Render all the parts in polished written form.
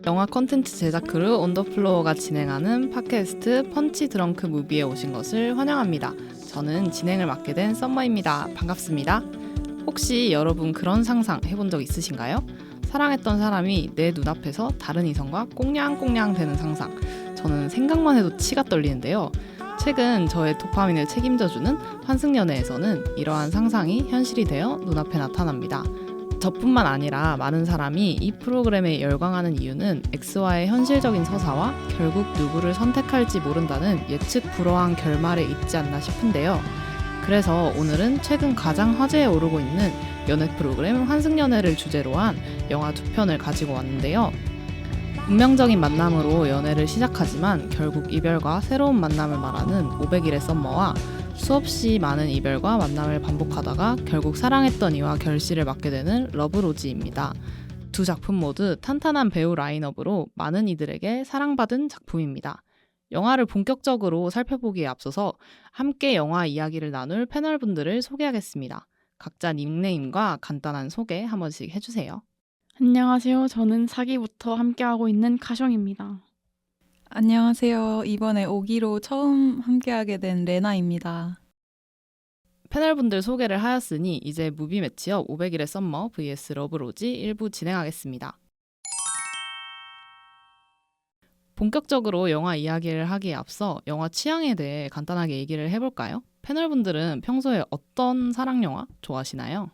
영화 콘텐츠 제작 크루 온더플로어가 진행하는 팟캐스트 펀치 드렁크 무비에 오신 것을 환영합니다. 저는 진행을 맡게 된 썸머입니다. 반갑습니다. 혹시 여러분 그런 상상 해본 적 있으신가요? 사랑했던 사람이 내 눈앞에서 다른 이성과 꽁냥꽁냥 되는 상상. 저는 생각만 해도 치가 떨리는데요. 최근 저의 도파민을 책임져주는 환승연애에서는 이러한 상상이 현실이 되어 눈앞에 나타납니다. 저뿐만 아니라 많은 사람이 이 프로그램에 열광하는 이유는 X와의 현실적인 서사와 결국 누구를 선택할지 모른다는 예측 불허한 결말에 있지 않나 싶은데요. 그래서 오늘은 최근 가장 화제에 오르고 있는 연애 프로그램 환승연애를 주제로 한 영화 2편을 가지고 왔는데요. 운명적인 만남으로 연애를 시작하지만 결국 이별과 새로운 만남을 말하는 500일의 썸머와 수없이 많은 이별과 만남을 반복하다가 결국 사랑했던 이와 결실을 맺게 되는 러브로지입니다. 두 작품 모두 탄탄한 배우 라인업으로 많은 이들에게 사랑받은 작품입니다. 영화를 본격적으로 살펴보기에 앞서서 함께 영화 이야기를 나눌 패널분들을 소개하겠습니다. 각자 닉네임과 간단한 소개 한 번씩 해주세요. 안녕하세요. 저는 사기부터 함께하고 있는 카숑입니다. 안녕하세요. 이번에 5기로 처음 함께하게 된 레나입니다. 패널분들 소개를 하였으니 이제 무비 매치업 500일의 썸머 vs 러브로지 1부 진행하겠습니다. 본격적으로 영화 이야기를 하기에 앞서 영화 취향에 대해 간단하게 얘기를 해볼까요? 패널분들은 평소에 어떤 사랑 영화 좋아하시나요?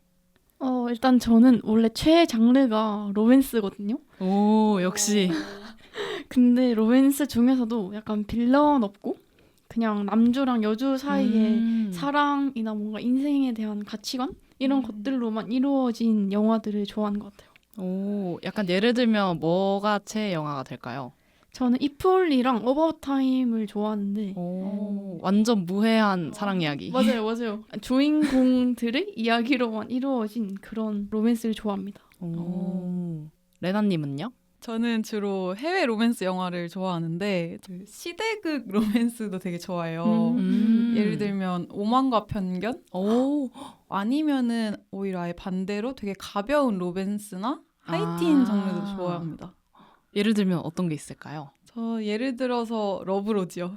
일단 저는 원래 최애 장르가 로맨스거든요. 오, 역시. 근데 로맨스 중에서도 약간 빌런 없고 그냥 남주랑 여주 사이의 사랑이나 뭔가 인생에 대한 가치관 이런 것들로만 이루어진 영화들을 좋아하는 것 같아요. 오, 약간 예를 들면 뭐가 최애 영화가 될까요? 저는 이프올리랑 어바웃 타임을 좋아하는데 오, 완전 무해한 사랑 이야기. 맞아요. 주인공들의 이야기로만 이루어진 그런 로맨스를 좋아합니다. 오. 레나님은요? 저는 주로 해외 로맨스 영화를 좋아하는데 그 시대극 로맨스도 되게 좋아해요. 예를 들면 오만과 편견? 오. 아니면은 오히려 아예 반대로 되게 가벼운 로맨스나 하이틴 장르도 좋아합니다. 예를 들면 어떤 게 있을까요? 저 예를 들어서 러브로지요.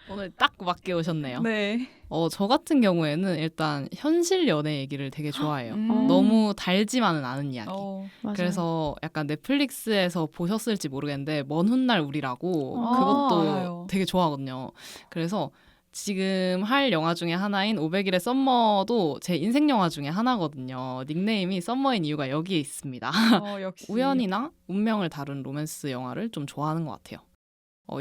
오늘 딱 맞게 오셨네요. 네. 저 같은 경우에는 일단 현실 연애 얘기를 되게 좋아해요. 음. 너무 달지만은 않은 이야기. 맞아요. 그래서 약간 넷플릭스에서 보셨을지 모르겠는데 먼 훗날 우리라고 아, 그것도 알아요. 되게 좋아하거든요. 그래서 지금 할 영화 중에 하나인 500일의 썸머도 제 인생 영화 중에 하나거든요. 닉네임이 썸머인 이유가 여기에 있습니다. 역시. 우연이나 운명을 다룬 로맨스 영화를 좀 좋아하는 것 같아요.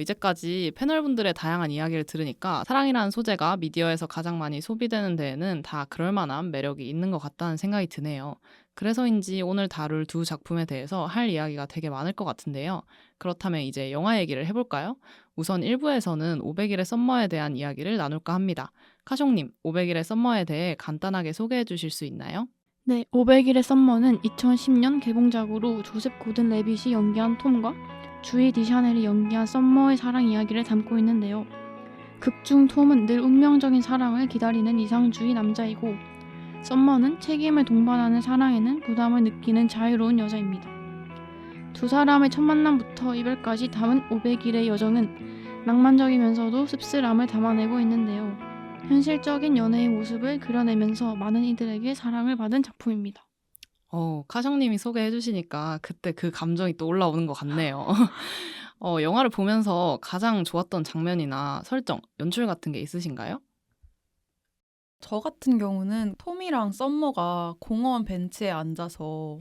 이제까지 패널분들의 다양한 이야기를 들으니까 사랑이라는 소재가 미디어에서 가장 많이 소비되는 데에는 다 그럴 만한 매력이 있는 것 같다는 생각이 드네요. 그래서인지 오늘 다룰 두 작품에 대해서 할 이야기가 되게 많을 것 같은데요. 그렇다면 이제 영화 얘기를 해볼까요? 우선 1부에서는 500일의 썸머에 대한 이야기를 나눌까 합니다. 카숑님, 500일의 썸머에 대해 간단하게 소개해 주실 수 있나요? 네, 500일의 썸머는 2010년 개봉작으로 조셉 고든 레빗이 연기한 톰과 주이 디샤넬이 연기한 썸머의 사랑 이야기를 담고 있는데요. 극중 톰은 늘 운명적인 사랑을 기다리는 이상주의 남자이고 썸머는 책임을 동반하는 사랑에는 부담을 느끼는 자유로운 여자입니다. 두 사람의 첫 만남부터 이별까지 담은 500일의 여정은 낭만적이면서도 씁쓸함을 담아내고 있는데요. 현실적인 연애의 모습을 그려내면서 많은 이들에게 사랑을 받은 작품입니다. 카숑님이 소개해 주시니까 그때 그 감정이 또 올라오는 것 같네요. 영화를 보면서 가장 좋았던 장면이나 설정, 연출 같은 게 있으신가요? 저 같은 경우는 톰이랑 썸머가 공원 벤치에 앉아서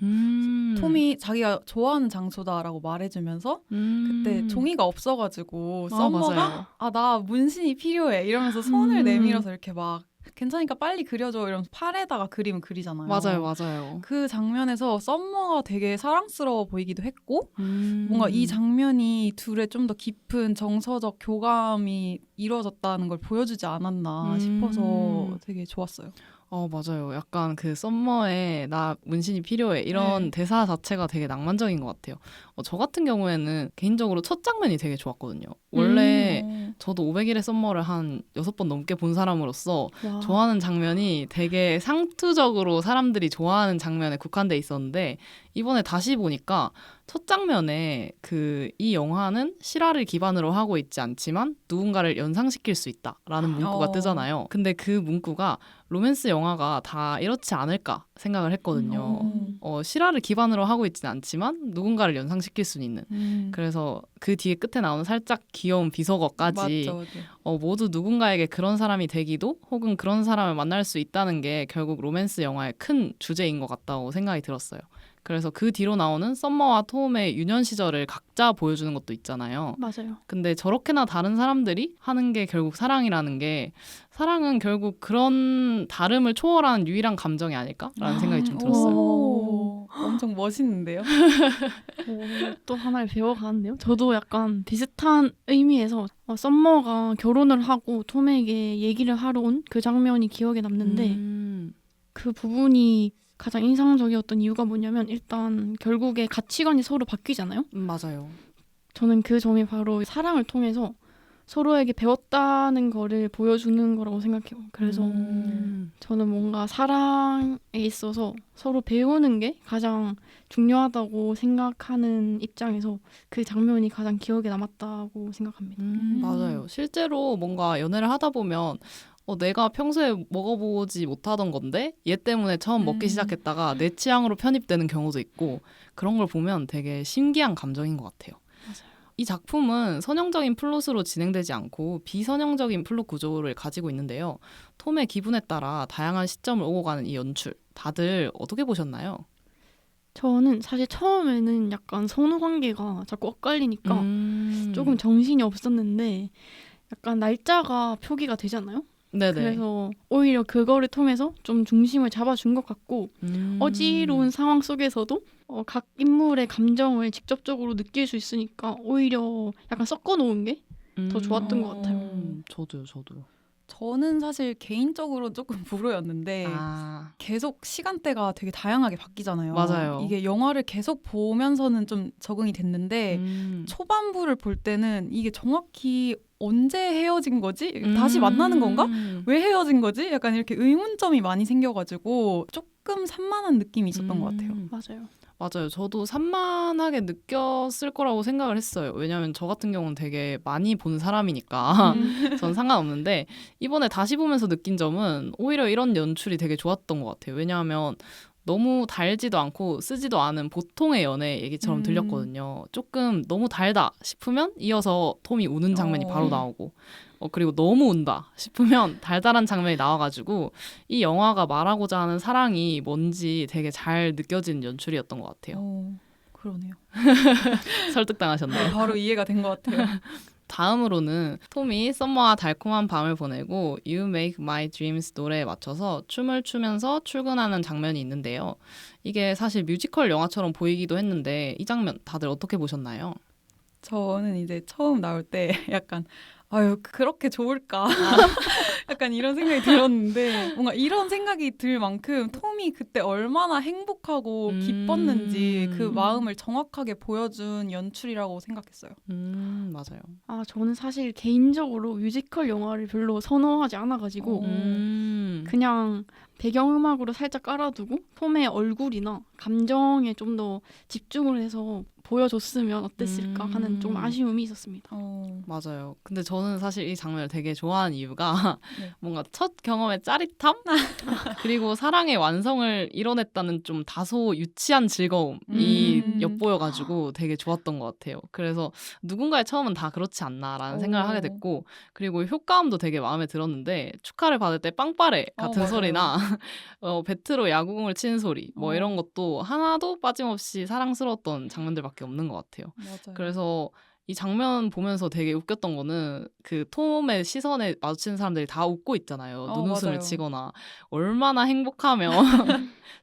톰이 자기가 좋아하는 장소다라고 말해주면서 그때 종이가 없어가지고 썸머가 맞아요. 나 문신이 필요해 이러면서 손을 내밀어서 이렇게 막 괜찮으니까 빨리 그려줘 이러면서 팔에다가 그림을 그리잖아요. 맞아요. 그 장면에서 썸머가 되게 사랑스러워 보이기도 했고 뭔가 이 장면이 둘의 좀 더 깊은 정서적 교감이 이루어졌다는 걸 보여주지 않았나 싶어서 되게 좋았어요. 맞아요. 약간 그 썸머의 나 문신이 필요해 이런 대사 자체가 되게 낭만적인 것 같아요. 저 같은 경우에는 개인적으로 첫 장면이 되게 좋았거든요. 원래 저도 500일의 썸머를 한 6번 넘게 본 사람으로서 맞아. 좋아하는 장면이 되게 상투적으로 사람들이 좋아하는 장면에 국한돼 있었는데 이번에 다시 보니까 첫 장면에 이 영화는 실화를 기반으로 하고 있지 않지만 누군가를 연상시킬 수 있다라는 문구가 뜨잖아요. 근데 그 문구가 로맨스 영화가 다 이렇지 않을까 생각을 했거든요. 실화를 기반으로 하고 있지는 않지만 누군가를 연상시킬 수 있는. 그래서 그 뒤에 끝에 나오는 살짝 귀여운 비속어까지 맞죠. 모두 누군가에게 그런 사람이 되기도 혹은 그런 사람을 만날 수 있다는 게 결국 로맨스 영화의 큰 주제인 것 같다고 생각이 들었어요. 그래서 그 뒤로 나오는 썸머와 톰의 유년 시절을 각자 보여주는 것도 있잖아요. 맞아요. 근데 저렇게나 다른 사람들이 하는 게 결국 사랑이라는 게 사랑은 결국 그런 다름을 초월하는 유일한 감정이 아닐까라는 생각이 좀 들었어요. 오, 엄청 멋있는데요? 또 하나를 배워가는데요. 저도 약간 비슷한 의미에서 썸머가 결혼을 하고 톰에게 얘기를 하러 온 그 장면이 기억에 남는데 그 부분이 가장 인상적이었던 이유가 뭐냐면 일단 결국에 가치관이 서로 바뀌잖아요. 맞아요. 저는 그 점이 바로 사랑을 통해서 서로에게 배웠다는 거를 보여주는 거라고 생각해요. 그래서 저는 뭔가 사랑에 있어서 서로 배우는 게 가장 중요하다고 생각하는 입장에서 그 장면이 가장 기억에 남았다고 생각합니다. 맞아요. 실제로 뭔가 연애를 하다 보면 내가 평소에 먹어보지 못하던 건데 얘 때문에 처음 먹기 시작했다가 내 취향으로 편입되는 경우도 있고 그런 걸 보면 되게 신기한 감정인 것 같아요. 맞아요. 이 작품은 선형적인 플롯으로 진행되지 않고 비선형적인 플롯 구조를 가지고 있는데요. 톰의 기분에 따라 다양한 시점을 오고 가는 이 연출 다들 어떻게 보셨나요? 저는 사실 처음에는 약간 선후 관계가 자꾸 엇갈리니까 조금 정신이 없었는데 약간 날짜가 표기가 되잖아요. 네네. 그래서 오히려 그거를 통해서 좀 중심을 잡아준 것 같고 어지러운 상황 속에서도 각 인물의 감정을 직접적으로 느낄 수 있으니까 오히려 약간 섞어놓은 게 더 좋았던 것 같아요. 저도요. 저는 사실 개인적으로 조금 불호였는데 계속 시간대가 되게 다양하게 바뀌잖아요. 맞아요. 이게 영화를 계속 보면서는 좀 적응이 됐는데 초반부를 볼 때는 이게 정확히 언제 헤어진 거지? 다시 만나는 건가? 왜 헤어진 거지? 약간 이렇게 의문점이 많이 생겨가지고 조금 산만한 느낌이 있었던 것 같아요. 맞아요. 저도 산만하게 느꼈을 거라고 생각을 했어요. 왜냐하면 저 같은 경우는 되게 많이 본 사람이니까 전 상관없는데 이번에 다시 보면서 느낀 점은 오히려 이런 연출이 되게 좋았던 것 같아요. 왜냐하면 너무 달지도 않고 쓰지도 않은 보통의 연애 얘기처럼 들렸거든요. 조금 너무 달다 싶으면 이어서 톰이 우는 장면이 바로 나오고 그리고 너무 운다 싶으면 달달한 장면이 나와가지고 이 영화가 말하고자 하는 사랑이 뭔지 되게 잘 느껴지는 연출이었던 것 같아요. 그러네요. 설득당하셨네요. 바로 이해가 된 것 같아요. 다음으로는 톰이 썸머와 달콤한 밤을 보내고 You Make My Dreams 노래에 맞춰서 춤을 추면서 출근하는 장면이 있는데요. 이게 사실 뮤지컬 영화처럼 보이기도 했는데 이 장면 다들 어떻게 보셨나요? 저는 이제 처음 나올 때 약간 아유 그렇게 좋을까 약간 이런 생각이 들었는데 뭔가 이런 생각이 들 만큼 톰이 그때 얼마나 행복하고 기뻤는지 그 마음을 정확하게 보여준 연출이라고 생각했어요. 맞아요. 저는 사실 개인적으로 뮤지컬 영화를 별로 선호하지 않아가지고 그냥 배경음악으로 살짝 깔아두고 톰의 얼굴이나 감정에 좀 더 집중을 해서 보여줬으면 어땠을까 하는 좀 아쉬움이 있었습니다. 맞아요. 근데 저는 사실 이 장면을 되게 좋아하는 이유가 네. 뭔가 첫 경험의 짜릿함? 그리고 사랑의 완성을 이뤄냈다는 좀 다소 유치한 즐거움이 엿보여가지고 되게 좋았던 것 같아요. 그래서 누군가의 처음은 다 그렇지 않나라는 생각을 하게 됐고 그리고 효과음도 되게 마음에 들었는데 축하를 받을 때 빵빠레 같은 소리나 배트로 야구공을 치는 소리 뭐 이런 것도 하나도 빠짐없이 사랑스러웠던 장면들밖에 없는 것 같아요. 맞아요. 그래서 이 장면 보면서 되게 웃겼던 거는 그 톰의 시선에 마주치는 사람들이 다 웃고 있잖아요. 눈웃음을 맞아요. 치거나 얼마나 행복하면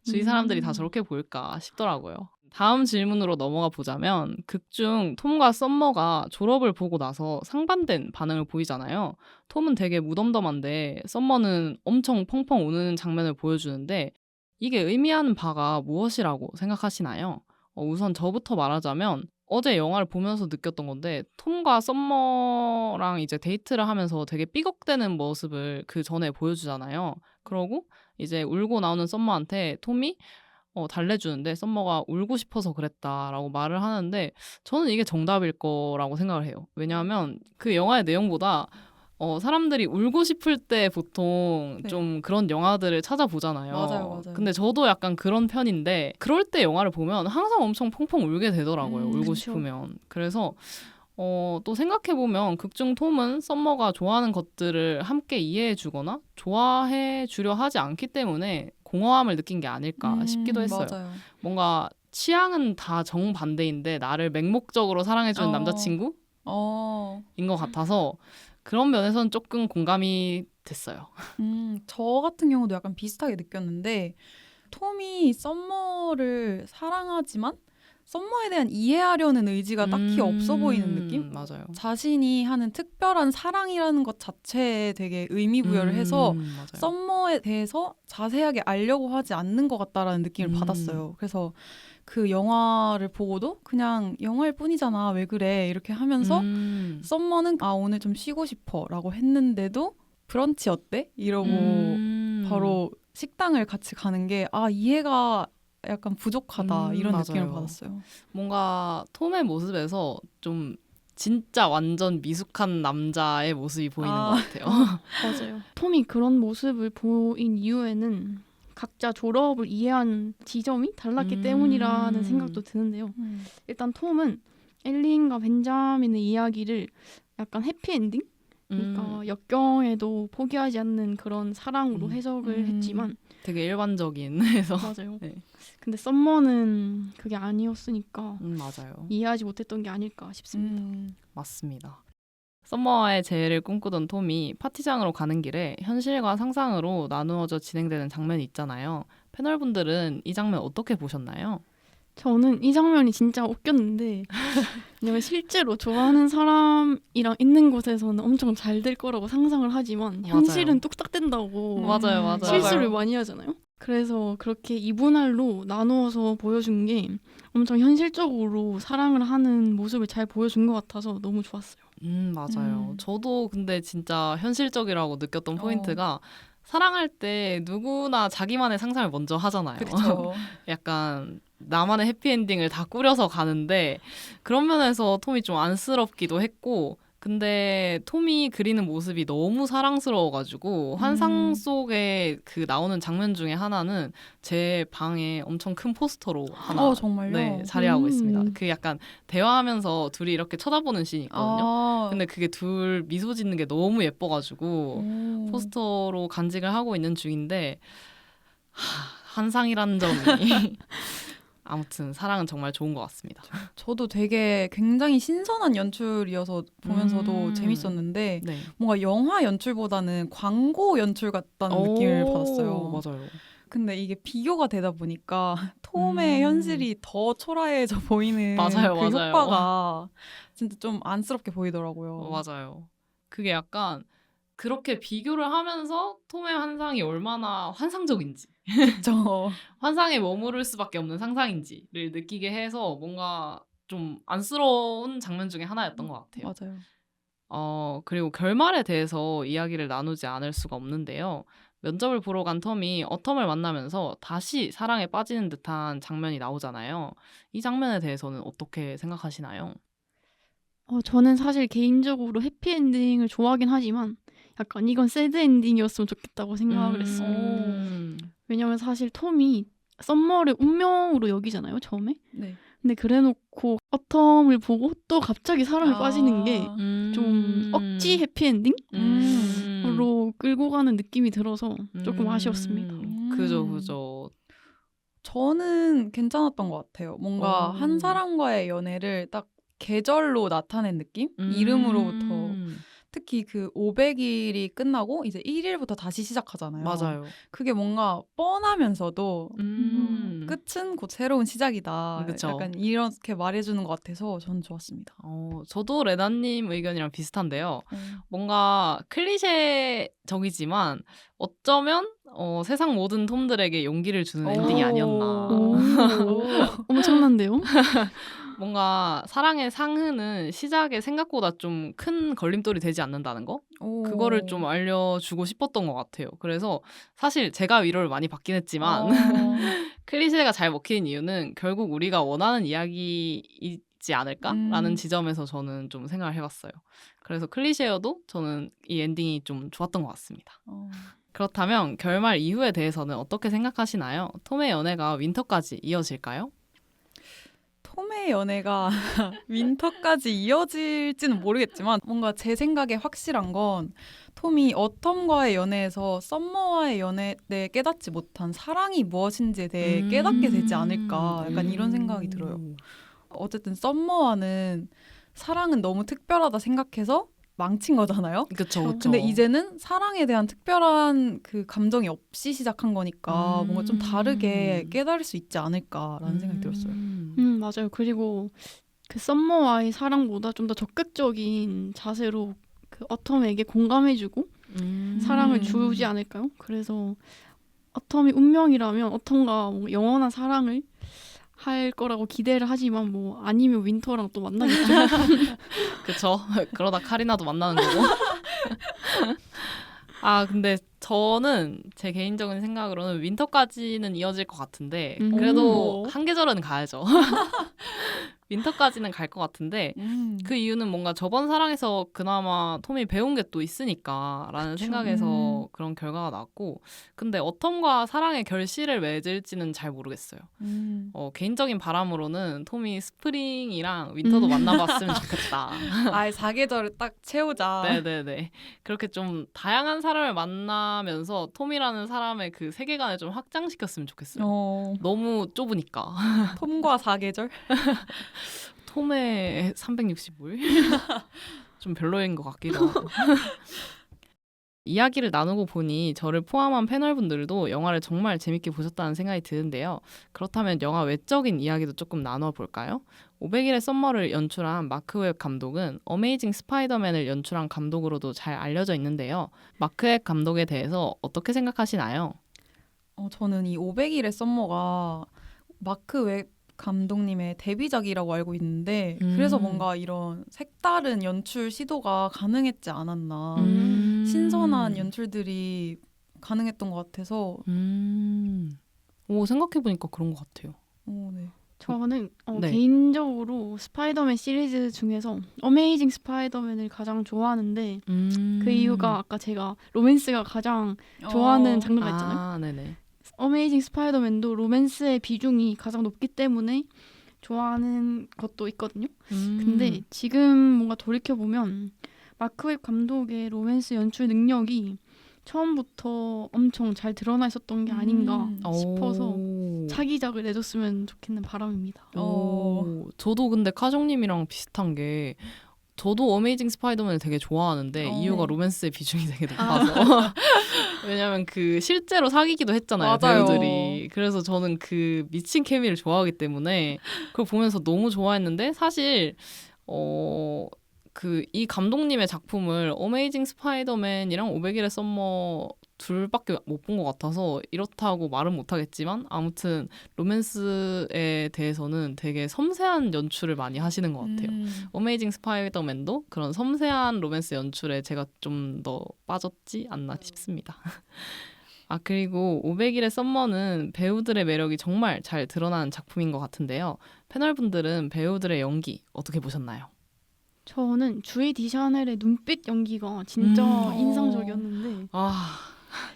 주위 사람들이 다 저렇게 보일까 싶더라고요. 다음 질문으로 넘어가 보자면 극중 톰과 썸머가 졸업을 보고 나서 상반된 반응을 보이잖아요. 톰은 되게 무덤덤한데 썸머는 엄청 펑펑 우는 장면을 보여주는데 이게 의미하는 바가 무엇이라고 생각하시나요? 우선 저부터 말하자면 어제 영화를 보면서 느꼈던 건데 톰과 썸머랑 이제 데이트를 하면서 되게 삐걱대는 모습을 그 전에 보여주잖아요. 그러고 이제 울고 나오는 썸머한테 톰이 달래주는데 썸머가 울고 싶어서 그랬다라고 말을 하는데 저는 이게 정답일 거라고 생각을 해요. 왜냐하면 그 영화의 내용보다 사람들이 울고 싶을 때 보통 네. 좀 그런 영화들을 찾아보잖아요. 맞아요. 근데 저도 약간 그런 편인데 그럴 때 영화를 보면 항상 엄청 펑펑 울게 되더라고요. 울고 그쵸. 싶으면. 그래서 또 생각해보면 극중 톰은 썸머가 좋아하는 것들을 함께 이해해주거나 좋아해주려 하지 않기 때문에 공허함을 느낀 게 아닐까 싶기도 했어요. 맞아요. 뭔가 취향은 다 정반대인데 나를 맹목적으로 사랑해주는 남자친구인 것 같아서 그런 면에서는 조금 공감이 됐어요. 저 같은 경우도 약간 비슷하게 느꼈는데 톰이 썸머를 사랑하지만 썸머에 대한 이해하려는 의지가 딱히 없어 보이는 느낌? 맞아요. 자신이 하는 특별한 사랑이라는 것 자체에 되게 의미 부여를 해서 맞아요. 썸머에 대해서 자세하게 알려고 하지 않는 것 같다라는 느낌을 받았어요. 그래서 그 영화를 보고도 그냥 영화일 뿐이잖아, 왜 그래 이렇게 하면서 썸머는 오늘 좀 쉬고 싶어 라고 했는데도 브런치 어때? 이러고 바로 식당을 같이 가는 게 이해가 약간 부족하다 이런 맞아요. 느낌을 받았어요. 뭔가 톰의 모습에서 좀 진짜 완전 미숙한 남자의 모습이 보이는 것 같아요. 맞아요. 톰이 그런 모습을 보인 이유에는 각자 졸업을 이해한 지점이 달랐기 때문이라는 생각도 드는데요. 일단 톰은 엘린과 벤자민의 이야기를 약간 해피엔딩? 그러니까 역경에도 포기하지 않는 그런 사랑으로 해석을 했지만 되게 일반적인 해서 맞아요. 네. 근데 썸머는 그게 아니었으니까 맞아요. 이해하지 못했던 게 아닐까 싶습니다. 맞습니다. 썸머와의 재회를 꿈꾸던 톰이 파티장으로 가는 길에 현실과 상상으로 나누어져 진행되는 장면이 있잖아요. 패널분들은 이 장면 어떻게 보셨나요? 저는 이 장면이 진짜 웃겼는데 왜냐면 실제로 좋아하는 사람이랑 있는 곳에서는 엄청 잘 될 거라고 상상을 하지만 현실은 뚝딱 된다고 맞아요. 실수를 많이 하잖아요. 그래서 그렇게 이분할로 나누어서 보여준 게 엄청 현실적으로 사랑을 하는 모습을 잘 보여준 것 같아서 너무 좋았어요. 맞아요. 저도 근데 진짜 현실적이라고 느꼈던 포인트가 사랑할 때 누구나 자기만의 상상을 먼저 하잖아요. 그렇죠. 약간 나만의 해피엔딩을 다 꾸려서 가는데 그런 면에서 톰이 좀 안쓰럽기도 했고 근데 톰이 그리는 모습이 너무 사랑스러워가지고 환상 속에 그 나오는 장면 중에 하나는 제 방에 엄청 큰 포스터로 하나 정말요? 네, 자리하고 있습니다. 그 약간 대화하면서 둘이 이렇게 쳐다보는 씬이 있거든요. 근데 그게 둘 미소 짓는 게 너무 예뻐가지고 포스터로 간직을 하고 있는 중인데 환상이라는 점이 아무튼 사랑은 정말 좋은 것 같습니다. 저도 되게 굉장히 신선한 연출이어서 보면서도 재밌었는데 네. 뭔가 영화 연출보다는 광고 연출 같다는 느낌을 받았어요. 맞아요. 근데 이게 비교가 되다 보니까 톰의 현실이 더 초라해져 보이는 맞아요. 효과가 진짜 좀 안쓰럽게 보이더라고요. 맞아요. 그게 약간 그렇게 비교를 하면서 톰의 환상이 얼마나 환상적인지 그렇죠. 환상에 머무를 수밖에 없는 상상인지를 느끼게 해서 뭔가 좀 안쓰러운 장면 중에 하나였던 것 같아요. 맞아요. 그리고 결말에 대해서 이야기를 나누지 않을 수가 없는데요. 면접을 보러 간 톰이 어텀을 만나면서 다시 사랑에 빠지는 듯한 장면이 나오잖아요. 이 장면에 대해서는 어떻게 생각하시나요? 저는 사실 개인적으로 해피엔딩을 좋아하긴 하지만 약간 이건 새드엔딩이었으면 좋겠다고 생각을 했어요. 왜냐면 사실 톰이 썸머를 운명으로 여기잖아요, 처음에. 네. 근데 그래놓고 어텀을 보고 또 갑자기 사랑에 빠지는 게 좀 억지 해피엔딩으로 끌고 가는 느낌이 들어서 조금 아쉬웠습니다. 그죠. 저는 괜찮았던 것 같아요. 뭔가 한 사람과의 연애를 딱 계절로 나타낸 느낌? 이름으로부터 특히 그 500일이 끝나고 이제 1일부터 다시 시작하잖아요. 맞아요. 그게 뭔가 뻔하면서도 끝은 곧 새로운 시작이다. 그쵸. 약간 이렇게 말해주는 것 같아서 저는 좋았습니다. 저도 레나님 의견이랑 비슷한데요. 뭔가 클리셰적이지만 어쩌면 세상 모든 톰들에게 용기를 주는 엔딩이 아니었나. 엄청난데요? 뭔가 사랑의 상흔은 시작에 생각보다 좀 큰 걸림돌이 되지 않는다는 거? 그거를 좀 알려주고 싶었던 것 같아요. 그래서 사실 제가 위로를 많이 받긴 했지만 클리셰가 잘 먹히는 이유는 결국 우리가 원하는 이야기이지 않을까라는 지점에서 저는 좀 생각을 해봤어요. 그래서 클리셰여도 저는 이 엔딩이 좀 좋았던 것 같습니다. 그렇다면 결말 이후에 대해서는 어떻게 생각하시나요? 톰의 연애가 윈터까지 이어질까요? 톰의 연애가 윈터까지 이어질지는 모르겠지만 뭔가 제 생각에 확실한 건 톰이 어텀과의 연애에서 썸머와의 연애 때 깨닫지 못한 사랑이 무엇인지에 대해 깨닫게 되지 않을까 약간 이런 생각이 들어요. 어쨌든 썸머와는 사랑은 너무 특별하다 생각해서 망친 거잖아요. 그쵸. 근데 이제는 사랑에 대한 특별한 그 감정이 없이 시작한 거니까 뭔가 좀 다르게 깨달을 수 있지 않을까라는 생각이 들었어요. 맞아요. 그리고 그 썸머와의 사랑보다 좀 더 적극적인 자세로 그 어텀에게 공감해주고 사랑을 주지 않을까요? 그래서 어텀이 운명이라면 어텀과 뭐 영원한 사랑을 할 거라고 기대를 하지만 뭐 아니면 윈터랑 또 만나겠죠. 그쵸. 그러다 카리나도 만나는 거고. 아 근데 저는 제 개인적인 생각으로는 윈터까지는 이어질 것 같은데 그래도 한 계절은 가야죠. 윈터까지는 갈 것 같은데 그 이유는 뭔가 저번 사랑에서 그나마 톰이 배운 게 또 있으니까 라는 생각에서 그런 결과가 나왔고 근데 어텀과 사랑의 결실을 맺을지는 잘 모르겠어요. 개인적인 바람으로는 톰이 스프링이랑 윈터도 만나봤으면 좋겠다. 아예 사계절을 딱 채우자. 네네네. 그렇게 좀 다양한 사람을 만나면서 톰이라는 사람의 그 세계관을 좀 확장시켰으면 좋겠어요. 너무 좁으니까. 톰과 사계절? 톰의 365일? 좀 별로인 것 같기도 하고. 이야기를 나누고 보니 저를 포함한 패널분들도 영화를 정말 재밌게 보셨다는 생각이 드는데요. 그렇다면 영화 외적인 이야기도 조금 나눠볼까요? 500일의 썸머를 연출한 마크 웹 감독은 어메이징 스파이더맨을 연출한 감독으로도 잘 알려져 있는데요. 마크 웹 감독에 대해서 어떻게 생각하시나요? 저는 이 500일의 썸머가 마크 웹 감독님의 데뷔작이라고 알고 있는데 그래서 뭔가 이런 색다른 연출 시도가 가능했지 않았나. 신선한 연출들이 가능했던 것 같아서 생각해보니까 그런 것 같아요. 네. 저는 네. 개인적으로 스파이더맨 시리즈 중에서 어메이징 스파이더맨을 가장 좋아하는데 그 이유가 아까 제가 로맨스가 가장 좋아하는 장르가 있잖아요. 네네. 어메이징 스파이더맨도 로맨스의 비중이 가장 높기 때문에 좋아하는 것도 있거든요. 근데 지금 뭔가 돌이켜보면 마크 웹 감독의 로맨스 연출 능력이 처음부터 엄청 잘 드러나 있었던 게 아닌가 싶어서 차기작을 내줬으면 좋겠는 바람입니다. 저도 근데 카종님이랑 비슷한 게 저도 어메이징 스파이더맨을 되게 좋아하는데 이유가 로맨스의 비중이 되게 높아서 왜냐면 그 실제로 사귀기도 했잖아요. 맞아요. 배우들이. 그래서 저는 그 미친 케미를 좋아하기 때문에 그걸 보면서 너무 좋아했는데 사실 이 감독님의 작품을 어메이징 스파이더맨이랑 500일의 썸머 둘밖에 못 본 것 같아서 이렇다고 말은 못하겠지만 아무튼 로맨스에 대해서는 되게 섬세한 연출을 많이 하시는 것 같아요. 어메이징 스파이더맨도 그런 섬세한 로맨스 연출에 제가 좀 더 빠졌지 않나 싶습니다. 그리고 500일의 썸머는 배우들의 매력이 정말 잘 드러나는 작품인 것 같은데요. 패널분들은 배우들의 연기 어떻게 보셨나요? 저는 주이 디샤넬의 눈빛 연기가 진짜 인상적이었는데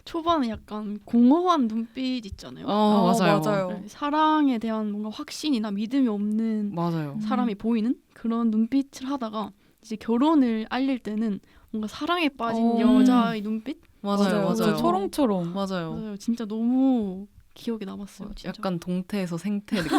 초반에 약간 공허한 눈빛 있잖아요. 맞아요. 네, 사랑에 대한 뭔가 확신이나 믿음이 없는 맞아요. 사람이 보이는 그런 눈빛을 하다가 이제 결혼을 알릴 때는 뭔가 사랑에 빠진 여자의 눈빛? 맞아요. 초롱초롱. 맞아요. 진짜 너무 기억에 남았어요. 진짜. 약간 동태에서 생태 느낌?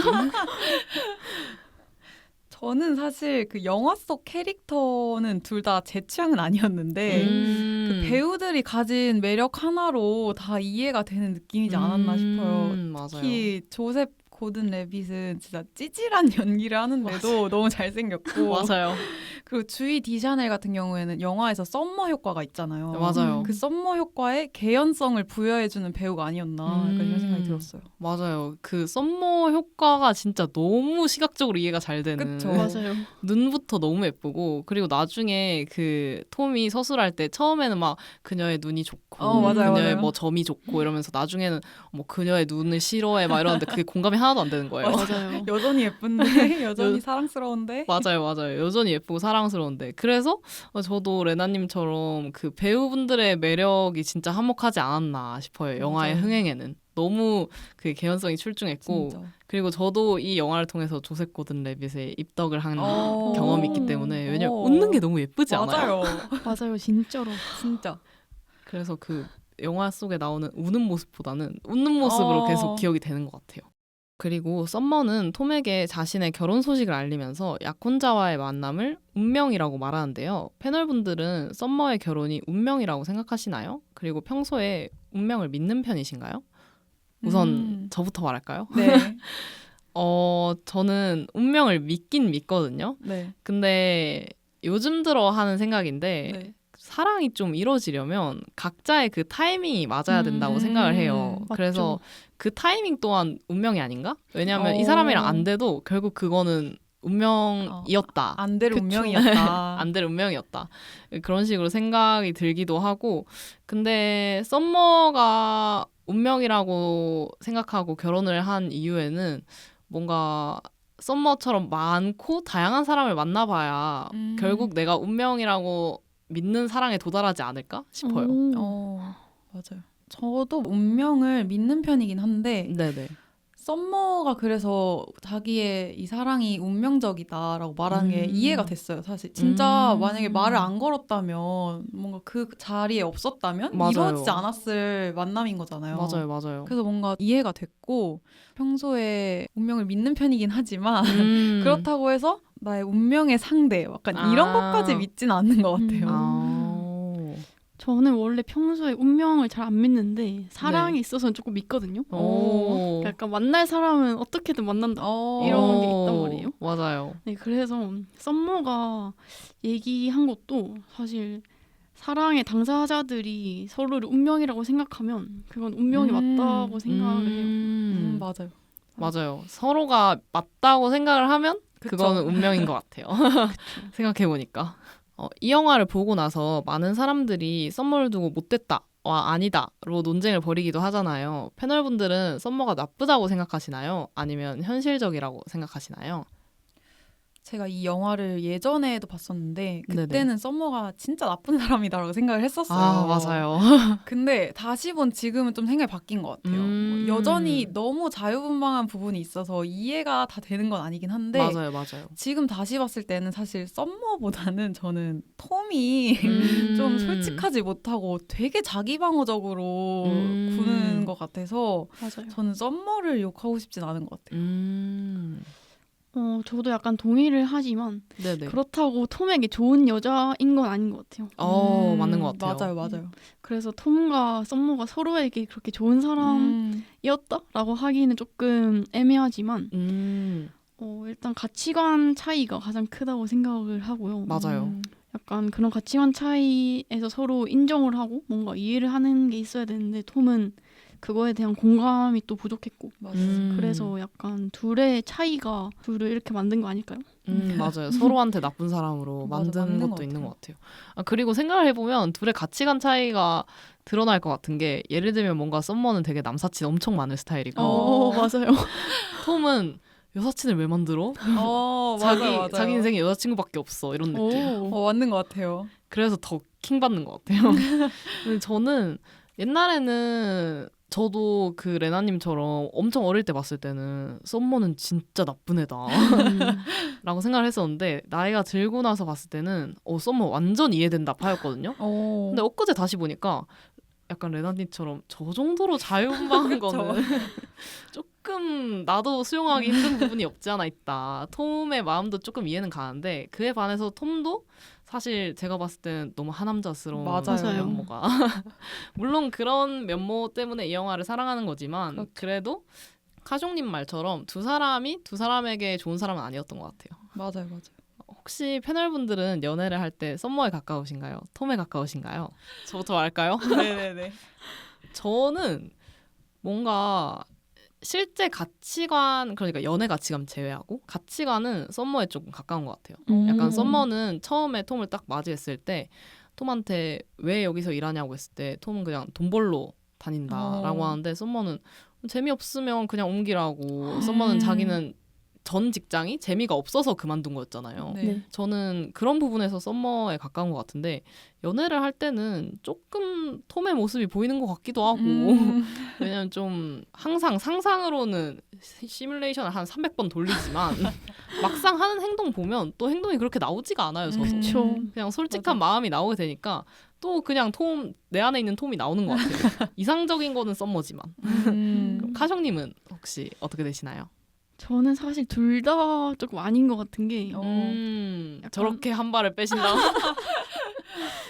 저는 사실 그 영화 속 캐릭터는 둘 다 제 취향은 아니었는데 그 배우들이 가진 매력 하나로 다 이해가 되는 느낌이지 않았나 싶어요. 맞아요. 특히 조셉 고든 레빗은 진짜 찌질한 연기를 하는데도 너무 잘생겼고 맞아요. 그리고 주이 디샤넬 같은 경우에는 영화에서 썸머 효과가 있잖아요. 맞아요. 그 썸머 효과에 개연성을 부여해주는 배우가 아니었나 약간 이런 생각이 들었어요. 맞아요. 그 썸머 효과가 진짜 너무 시각적으로 이해가 잘 되는. 그쵸. 맞아요. 눈부터 너무 예쁘고 그리고 나중에 그 톰이 서술할 때 처음에는 막 그녀의 눈이 좋고 맞아요, 그녀의 맞아요. 뭐 점이 좋고 이러면서 나중에는 뭐 그녀의 눈을 싫어해 막 이러는데 그게 공감이 하나도 안 되는 거예요. 맞아요. 여전히 예쁜데 여전히 사랑스러운데 맞아요. 여전히 예쁘고 사랑스러운데. 그래서 저도 레나님처럼 그 배우분들의 매력이 진짜 한몫하지 않았나 싶어요. 영화의 맞아요. 흥행에는. 너무 그 개연성이 출중했고 진짜. 그리고 저도 이 영화를 통해서 조셉 고든 레빗에 입덕을 한 어. 경험이 있기 때문에 왜냐면 어. 웃는 게 너무 예쁘지 않아요? 맞아요. 맞아요. 진짜로. 진짜. 그래서 그 영화 속에 나오는 우는 모습보다는 웃는 모습으로 계속 기억이 되는 것 같아요. 그리고 썸머는 톰에게 자신의 결혼 소식을 알리면서 약혼자와의 만남을 운명이라고 말하는데요. 패널분들은 썸머의 결혼이 운명이라고 생각하시나요? 그리고 평소에 운명을 믿는 편이신가요? 우선 저부터 말할까요? 네. 저는 운명을 믿긴 믿거든요. 네. 근데 요즘 들어 하는 생각인데 네. 사랑이 좀 이루어지려면 각자의 그 타이밍이 맞아야 된다고 생각을 해요. 맞죠. 그래서 그 타이밍 또한 운명이 아닌가? 왜냐하면 이 사람이랑 안 돼도 결국 그거는 운명이었다. 안 될 그쵸. 운명이었다. 안 될 운명이었다. 그런 식으로 생각이 들기도 하고 근데 썸머가 운명이라고 생각하고 결혼을 한 이유에는 뭔가 썸머처럼 많고 다양한 사람을 만나봐야 결국 내가 운명이라고 믿는 사랑에 도달하지 않을까 싶어요. 맞아요. 저도 운명을 믿는 편이긴 한데 네네. 썸머가 그래서 자기의 이 사랑이 운명적이다라고 말하는 게 이해가 됐어요. 사실 진짜 만약에 말을 안 걸었다면 뭔가 그 자리에 없었다면 맞아요. 이루어지지 않았을 만남인 거잖아요. 맞아요. 그래서 뭔가 이해가 됐고 평소에 운명을 믿는 편이긴 하지만 그렇다고 해서 나의 운명의 상대 약간 이런 것까지 믿진 않는 것 같아요. 저는 원래 평소에 운명을 잘 안 믿는데 사랑이 있어서는 조금 믿거든요. 약간 만날 사람은 어떻게든 만난다 이런 게 있단 말이에요. 맞아요. 네, 그래서 썸머가 얘기한 것도 사실 사랑의 당사자들이 서로를 운명이라고 생각하면 그건 운명이 맞다고 생각을 해요. 맞아요. 서로가 맞다고 생각을 하면 그쵸. 그거는 운명인 것 같아요. 생각해보니까. 이 영화를 보고 나서 많은 사람들이 썸머를 두고 못됐다, 아니다로 논쟁을 벌이기도 하잖아요. 패널분들은 썸머가 나쁘다고 생각하시나요? 아니면 현실적이라고 생각하시나요? 제가 이 영화를 예전에도 봤었는데 그때는 네네. 썸머가 진짜 나쁜 사람이다라고 생각을 했었어요. 맞아요. 근데 다시 본 지금은 좀 생각이 바뀐 것 같아요. 여전히 너무 자유분방한 부분이 있어서 이해가 다 되는 건 아니긴 한데 맞아요. 지금 다시 봤을 때는 사실 썸머보다는 저는 톰이 좀 솔직하지 못하고 되게 자기방어적으로 구는 것 같아서 맞아요. 저는 썸머를 욕하고 싶진 않은 것 같아요. 저도 약간 동의를 하지만 네네. 그렇다고 톰에게 좋은 여자인 건 아닌 것 같아요. 맞는 것 같아요. 맞아요. 그래서 톰과 썸머가 서로에게 그렇게 좋은 사람이었다라고 하기는 조금 애매하지만 일단 가치관 차이가 가장 크다고 생각을 하고요. 맞아요. 약간 그런 가치관 차이에서 서로 인정을 하고 뭔가 이해를 하는 게 있어야 되는데 톰은 그거에 대한 공감이 또 부족했고 그래서 약간 둘의 차이가 둘을 이렇게 만든 거 아닐까요? 맞아요. 서로한테 나쁜 사람으로 만드는 맞는 것도 것 있는 같아요. 것 같아요. 그리고 생각을 해보면 둘의 가치관 차이가 드러날 것 같은 게 예를 들면 뭔가 썸머는 되게 남사친 엄청 많은 스타일이고 맞아요. 톰은 여사친을 왜 만들어? 맞아요. 자기 인생에 여자친구밖에 없어 이런 느낌. 맞는 것 같아요. 그래서 더 킹받는 것 같아요. 근데 저는 옛날에는 저도 그 레나님처럼 엄청 어릴 때 봤을 때는 썸머는 진짜 나쁜 애다 라고 생각을 했었는데 나이가 들고 나서 봤을 때는 썸머 완전 이해된다 파였거든요. 근데 엊그제 다시 보니까 약간 레나님처럼 저 정도로 자유분방한 거는 조금 나도 수용하기 힘든 부분이 없지 않아 있다. 톰의 마음도 조금 이해는 가는데 그에 반해서 톰도 사실 제가 봤을 때는 너무 하남자스러운 맞아요. 면모가 물론 그런 면모 때문에 이 영화를 사랑하는 거지만 그래도 카숑님 말처럼 두 사람에게 좋은 사람은 아니었던 것 같아요. 맞아요, 맞아요. 혹시 패널분들은 연애를 할 때 썸머에 가까우신가요? 톰에 가까우신가요? 저부터 말할까요? 네네네. 저는 뭔가 실제 가치관, 그러니까 연애 가치관 제외하고 가치관은 썸머에 조금 가까운 것 같아요. 약간 썸머는 처음에 톰을 딱 맞이했을 때 톰한테 왜 여기서 일하냐고 했을 때 톰은 그냥 돈 벌러 다닌다라고 하는데 썸머는 재미없으면 그냥 옮기라고. 썸머는 자기는 전 직장이 재미가 없어서 그만둔 거였잖아요. 네. 네. 저는 그런 부분에서 썸머에 가까운 것 같은데 연애를 할 때는 조금 톰의 모습이 보이는 것 같기도 하고 왜냐면 좀 항상 상상으로는 시뮬레이션을 한 300번 돌리지만 막상 하는 행동 보면 또 행동이 그렇게 나오지가 않아요. 저도 그쵸. 그냥 솔직한 마음이 나오게 되니까 또 그냥 내 안에 있는 톰이 나오는 것 같아요. 이상적인 거는 썸머지만. 그럼 카숑님은 혹시 어떻게 되시나요? 저는 사실 둘 다 조금 아닌 것 같은 게 약간- 저렇게 한 발을 빼신다.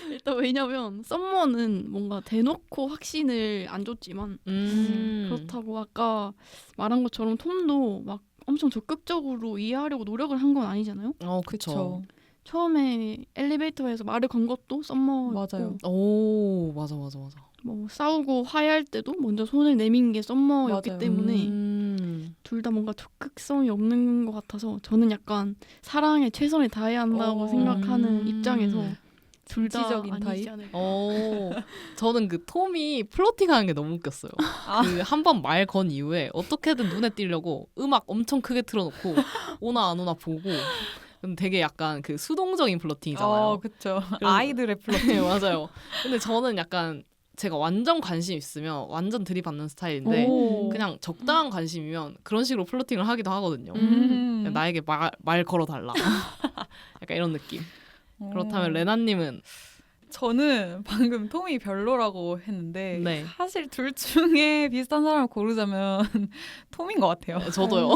일단 왜냐면 썸머는 뭔가 대놓고 확신을 안 줬지만 그렇다고 아까 말한 것처럼 톰도 막 엄청 적극적으로 이해하려고 노력을 한 건 아니잖아요. 그쵸. 그쵸. 처음에 엘리베이터에서 말을 건 것도 썸머였고 맞아요. 오, 맞아. 뭐 싸우고 화해할 때도 먼저 손을 내민 게 썸머였기 맞아요. 때문에 둘 다 뭔가 적극성이 없는 것 같아서 저는 약간 사랑에 최선을 다해야 한다고 생각하는 입장에서 둘 다 지적인 아니지 타입? 않을까. 저는 그 톰이 플러팅하는 게 너무 웃겼어요. 그 한 번 말 건 이후에 어떻게든 눈에 띄려고 음악 엄청 크게 틀어놓고 오나 안 오나 보고. 근데 되게 약간 그 수동적인 플러팅이잖아요. 그쵸. 그래서- 아이들의 플러팅. 네, 맞아요. 근데 저는 약간 제가 완전 관심 있으면 완전 들이받는 스타일인데 오. 그냥 적당한 관심이면 그런 식으로 플러팅을 하기도 하거든요. 나에게 말 걸어달라. 약간 이런 느낌. 그렇다면 레나님은 저는 방금 톰이 별로라고 했는데 네. 사실 둘 중에 비슷한 사람을 고르자면 톰인 것 같아요. 저도요.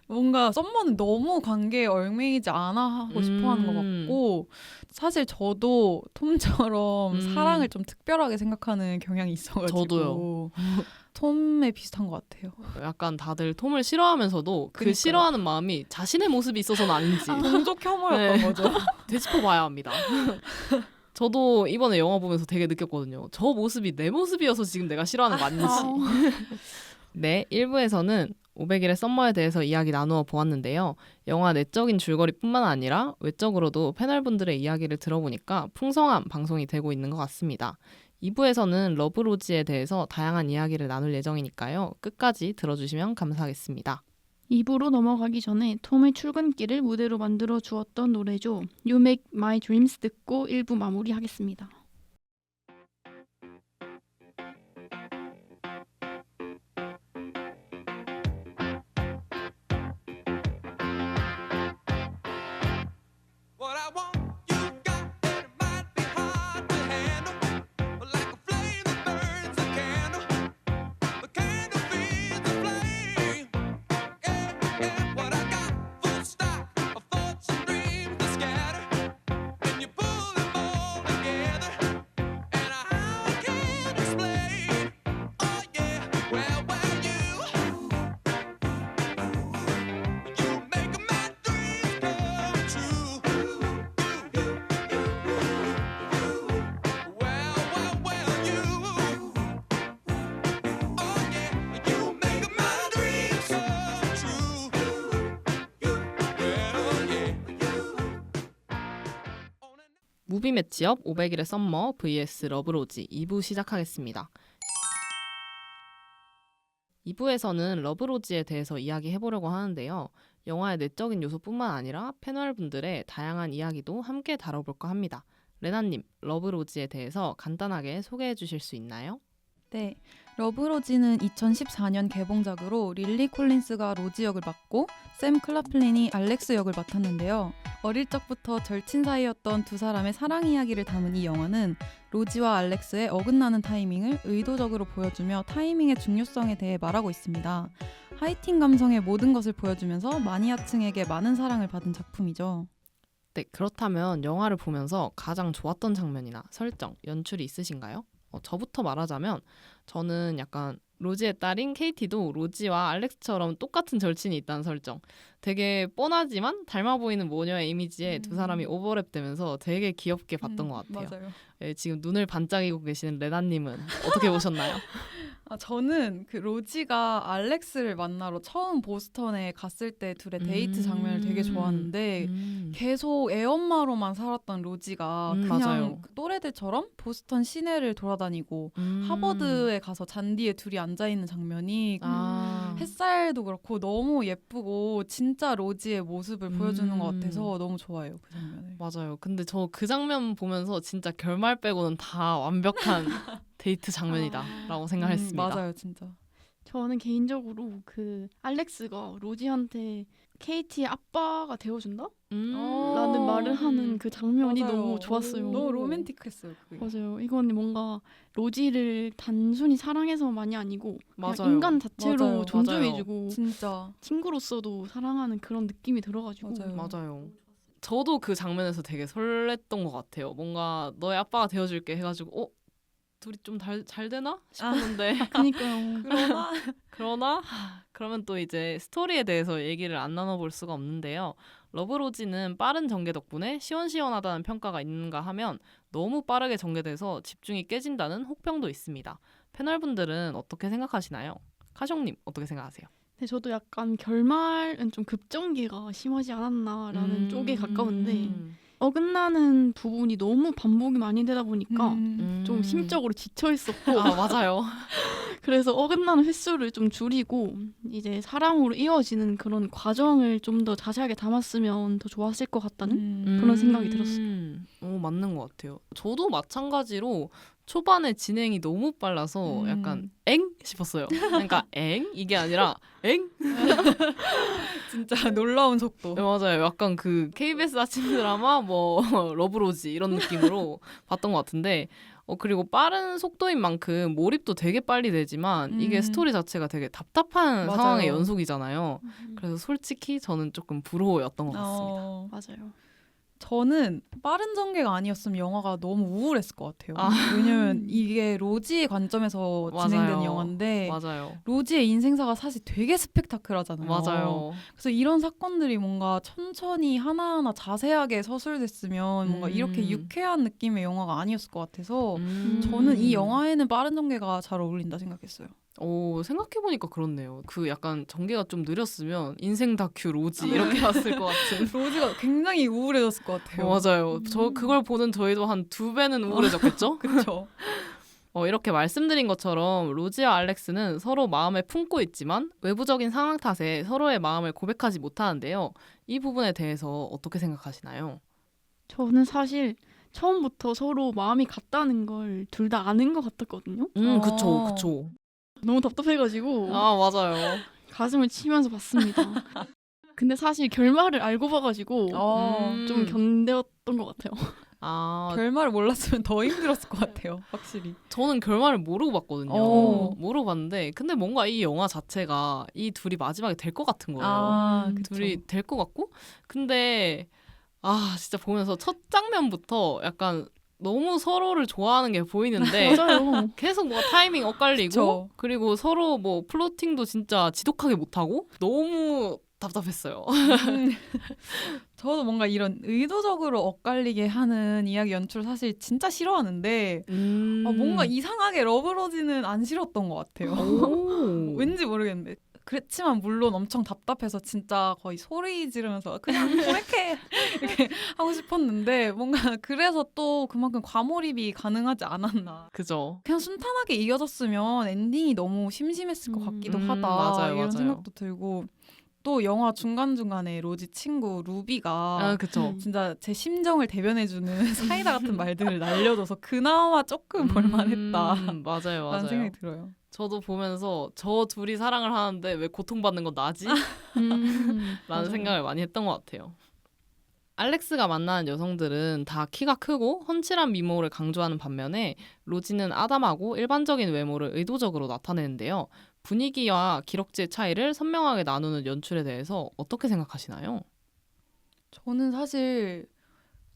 뭔가 썸머는 너무 관계에 얽매이지 않아 하고 싶어하는 것 같고 사실 저도 톰처럼 사랑을 좀 특별하게 생각하는 경향이 있어가지고 저도요. 톰에 비슷한 것 같아요. 약간 다들 톰을 싫어하면서도 그 그러니까요. 싫어하는 마음이 자신의 모습이 있어서는 아닌지 동족 혐오였던 네. 거죠. 되짚어봐야 합니다. 저도 이번에 영화 보면서 되게 느꼈거든요. 저 모습이 내 모습이어서 지금 내가 싫어하는 거 아닌지. 네, 1부에서는 500일의 썸머에 대해서 이야기 나누어 보았는데요. 영화 내적인 줄거리뿐만 아니라 외적으로도 패널분들의 이야기를 들어보니까 풍성한 방송이 되고 있는 것 같습니다. 2부에서는 러브로지에 대해서 다양한 이야기를 나눌 예정이니까요. 끝까지 들어주시면 감사하겠습니다. 2부로 넘어가기 전에 톰의 출근길을 무대로 만들어 주었던 노래죠. You Make My Dreams 듣고 1부 마무리하겠습니다. What I want, you got, and it might be hard to handle. But like a flame that burns a candle, the candle feeds the flame. Yeah. What I got, full stock of thoughts and dreams to scatter. When you pull them all together, and how I can't explain. Oh yeah, well, you make my dreams come true. 무비 매치업 500일의 썸머 vs 러브로지 2부 시작하겠습니다. 2부에서는 러브로지에 대해서 이야기해보려고 하는데요. 영화의 내적인 요소뿐만 아니라 패널분들의 다양한 이야기도 함께 다뤄볼까 합니다. 레나님, 러브로지에 대해서 간단하게 소개해 주실 수 있나요? 네, 러브로지는 2014년 개봉작으로 릴리 콜린스가 로지 역을 맡고 샘 클라플린이 알렉스 역을 맡았는데요. 어릴 적부터 절친 사이였던 두 사람의 사랑 이야기를 담은 이 영화는 로지와 알렉스의 어긋나는 타이밍을 의도적으로 보여주며 타이밍의 중요성에 대해 말하고 있습니다. 하이틴 감성의 모든 것을 보여주면서 마니아층에게 많은 사랑을 받은 작품이죠. 네, 그렇다면 영화를 보면서 가장 좋았던 장면이나 설정, 연출이 있으신가요? 저부터 말하자면 저는 약간 로지의 딸인 케이티도 로지와 알렉스처럼 똑같은 절친이 있다는 설정. 되게 뻔하지만 닮아 보이는 모녀의 이미지에 두 사람이 오버랩되면서 되게 귀엽게 봤던 것 같아요. 맞아요. 예, 지금 눈을 반짝이고 계시는 레나님은 어떻게 보셨나요? 저는 그 로지가 알렉스를 만나러 처음 보스턴에 갔을 때 둘의 데이트 장면을 되게 좋아하는데 계속 애엄마로만 살았던 로지가 그냥 맞아요. 그 또래들처럼 보스턴 시내를 돌아다니고 하버드에 가서 잔디에 둘이 앉아있는 장면이 아, 햇살도 그렇고 너무 예쁘고 진짜 로지의 모습을 보여주는 것 같아서 너무 좋아요. 그 장면을. 맞아요. 근데 저 그 장면 보면서 진짜 결말 빼고는 다 완벽한 데이트 장면이다라고 생각했습니다. 맞아요. 진짜. 저는 개인적으로 그 알렉스가 로지한테 케이티의 아빠가 되어준다? 라는 말을 하는 그 장면이 맞아요. 너무 좋았어요. 너무 로맨틱했어요. 그게. 맞아요. 이건 뭔가 로지를 단순히 사랑해서만이 아니고 그냥 맞아요. 인간 자체로 맞아요. 존중해주고 진짜. 친구로서도 사랑하는 그런 느낌이 들어가지고 맞아요. 맞아요. 저도 그 장면에서 되게 설렜던 것 같아요. 뭔가 너의 아빠가 되어줄게 해가지고 둘이 좀 잘 되나 싶었는데 그니까요. 그러나 그러나 그러면 또 이제 스토리에 대해서 얘기를 안 나눠볼 수가 없는데요. 러브로지는 빠른 전개 덕분에 시원시원하다는 평가가 있는가 하면 너무 빠르게 전개돼서 집중이 깨진다는 혹평도 있습니다. 패널분들은 어떻게 생각하시나요? 카숑님 어떻게 생각하세요? 근데 저도 약간 결말은 좀 급전개가 심하지 않았나라는 쪽에 가까운데 어긋나는 부분이 너무 반복이 많이 되다 보니까 좀 심적으로 지쳐 있었고 아 맞아요. 그래서 어긋나는 횟수를 좀 줄이고 이제 사랑으로 이어지는 그런 과정을 좀 더 자세하게 담았으면 더 좋았을 것 같다는 그런 생각이 들었어요. 맞는 것 같아요. 저도 마찬가지로 초반에 진행이 너무 빨라서 약간 엥? 싶었어요. 그러니까 엥? 이게 아니라 엥? 진짜 놀라운 속도. 네, 맞아요. 약간 그 KBS 아침 드라마 뭐 러브로지 이런 느낌으로 봤던 것 같은데 그리고 빠른 속도인 만큼 몰입도 되게 빨리 되지만 이게 스토리 자체가 되게 답답한 맞아요. 상황의 연속이잖아요. 그래서 솔직히 저는 조금 불호였던 것 같습니다. 맞아요. 저는 빠른 전개가 아니었으면 영화가 너무 우울했을 것 같아요. 아. 왜냐면 이게 로지의 관점에서 진행된 맞아요. 영화인데 맞아요. 로지의 인생사가 사실 되게 스펙타클하잖아요. 맞아요. 그래서 이런 사건들이 뭔가 천천히 하나하나 자세하게 서술됐으면 뭔가 이렇게 유쾌한 느낌의 영화가 아니었을 것 같아서 저는 이 영화에는 빠른 전개가 잘 어울린다 생각했어요. 생각해보니까 그렇네요. 그 약간 전개가 좀 느렸으면 인생 다큐 로지 이렇게 봤을 것 같은. 로지가 굉장히 우울해졌을 것 같아요. 맞아요. 그걸 보는 저희도 한 2배는 우울해졌겠죠? 그렇죠. 이렇게 말씀드린 것처럼 로지와 알렉스는 서로 마음에 품고 있지만 외부적인 상황 탓에 서로의 마음을 고백하지 못하는데요. 이 부분에 대해서 어떻게 생각하시나요? 저는 사실 처음부터 서로 마음이 같다는 걸 둘 다 아는 것 같았거든요. 그쵸. 너무 답답해가지고 아, 맞아요. 가슴을 치면서 봤습니다. 근데 사실 결말을 알고 봐가지고 좀 견뎌었던 것 같아요. 결말을 몰랐으면 더 힘들었을 것 같아요. 확실히. 저는 결말을 모르고 봤거든요. 모르고 봤는데 근데 뭔가 이 영화 자체가 이 둘이 마지막에 될 것 같은 거예요. 그쵸. 둘이 될 것 같고 근데 진짜 보면서 첫 장면부터 약간 너무 서로를 좋아하는 게 보이는데 맞아요. 계속 뭔가 타이밍 엇갈리고 그쵸. 그리고 서로 뭐 플로팅도 진짜 지독하게 못하고 너무 답답했어요. 저도 뭔가 이런 의도적으로 엇갈리게 하는 이야기 연출 사실 진짜 싫어하는데 뭔가 이상하게 러브로지는 안 싫었던 것 같아요. 왠지 모르겠는데 그렇지만 물론 엄청 답답해서 진짜 거의 소리 지르면서 그냥 고백해 이렇게 하고 싶었는데 뭔가 그래서 또 그만큼 과몰입이 가능하지 않았나. 그죠. 그냥 순탄하게 이어졌으면 엔딩이 너무 심심했을 것 같기도 하다. 맞아요. 이런 생각도 들고 또 영화 중간중간에 로지 친구 루비가 그쵸. 진짜 제 심정을 대변해주는 사이다 같은 말들을 날려줘서 그나마 조금 볼만했다. 맞아요. 라는 생각이 들어요. 저도 보면서 저 둘이 사랑을 하는데 왜 고통받는 건 나지? 라는 생각을 많이 했던 것 같아요. 알렉스가 만나는 여성들은 다 키가 크고 훤칠한 미모를 강조하는 반면에 로지는 아담하고 일반적인 외모를 의도적으로 나타내는데요. 분위기와 기럭지의 차이를 선명하게 나누는 연출에 대해서 어떻게 생각하시나요? 저는 사실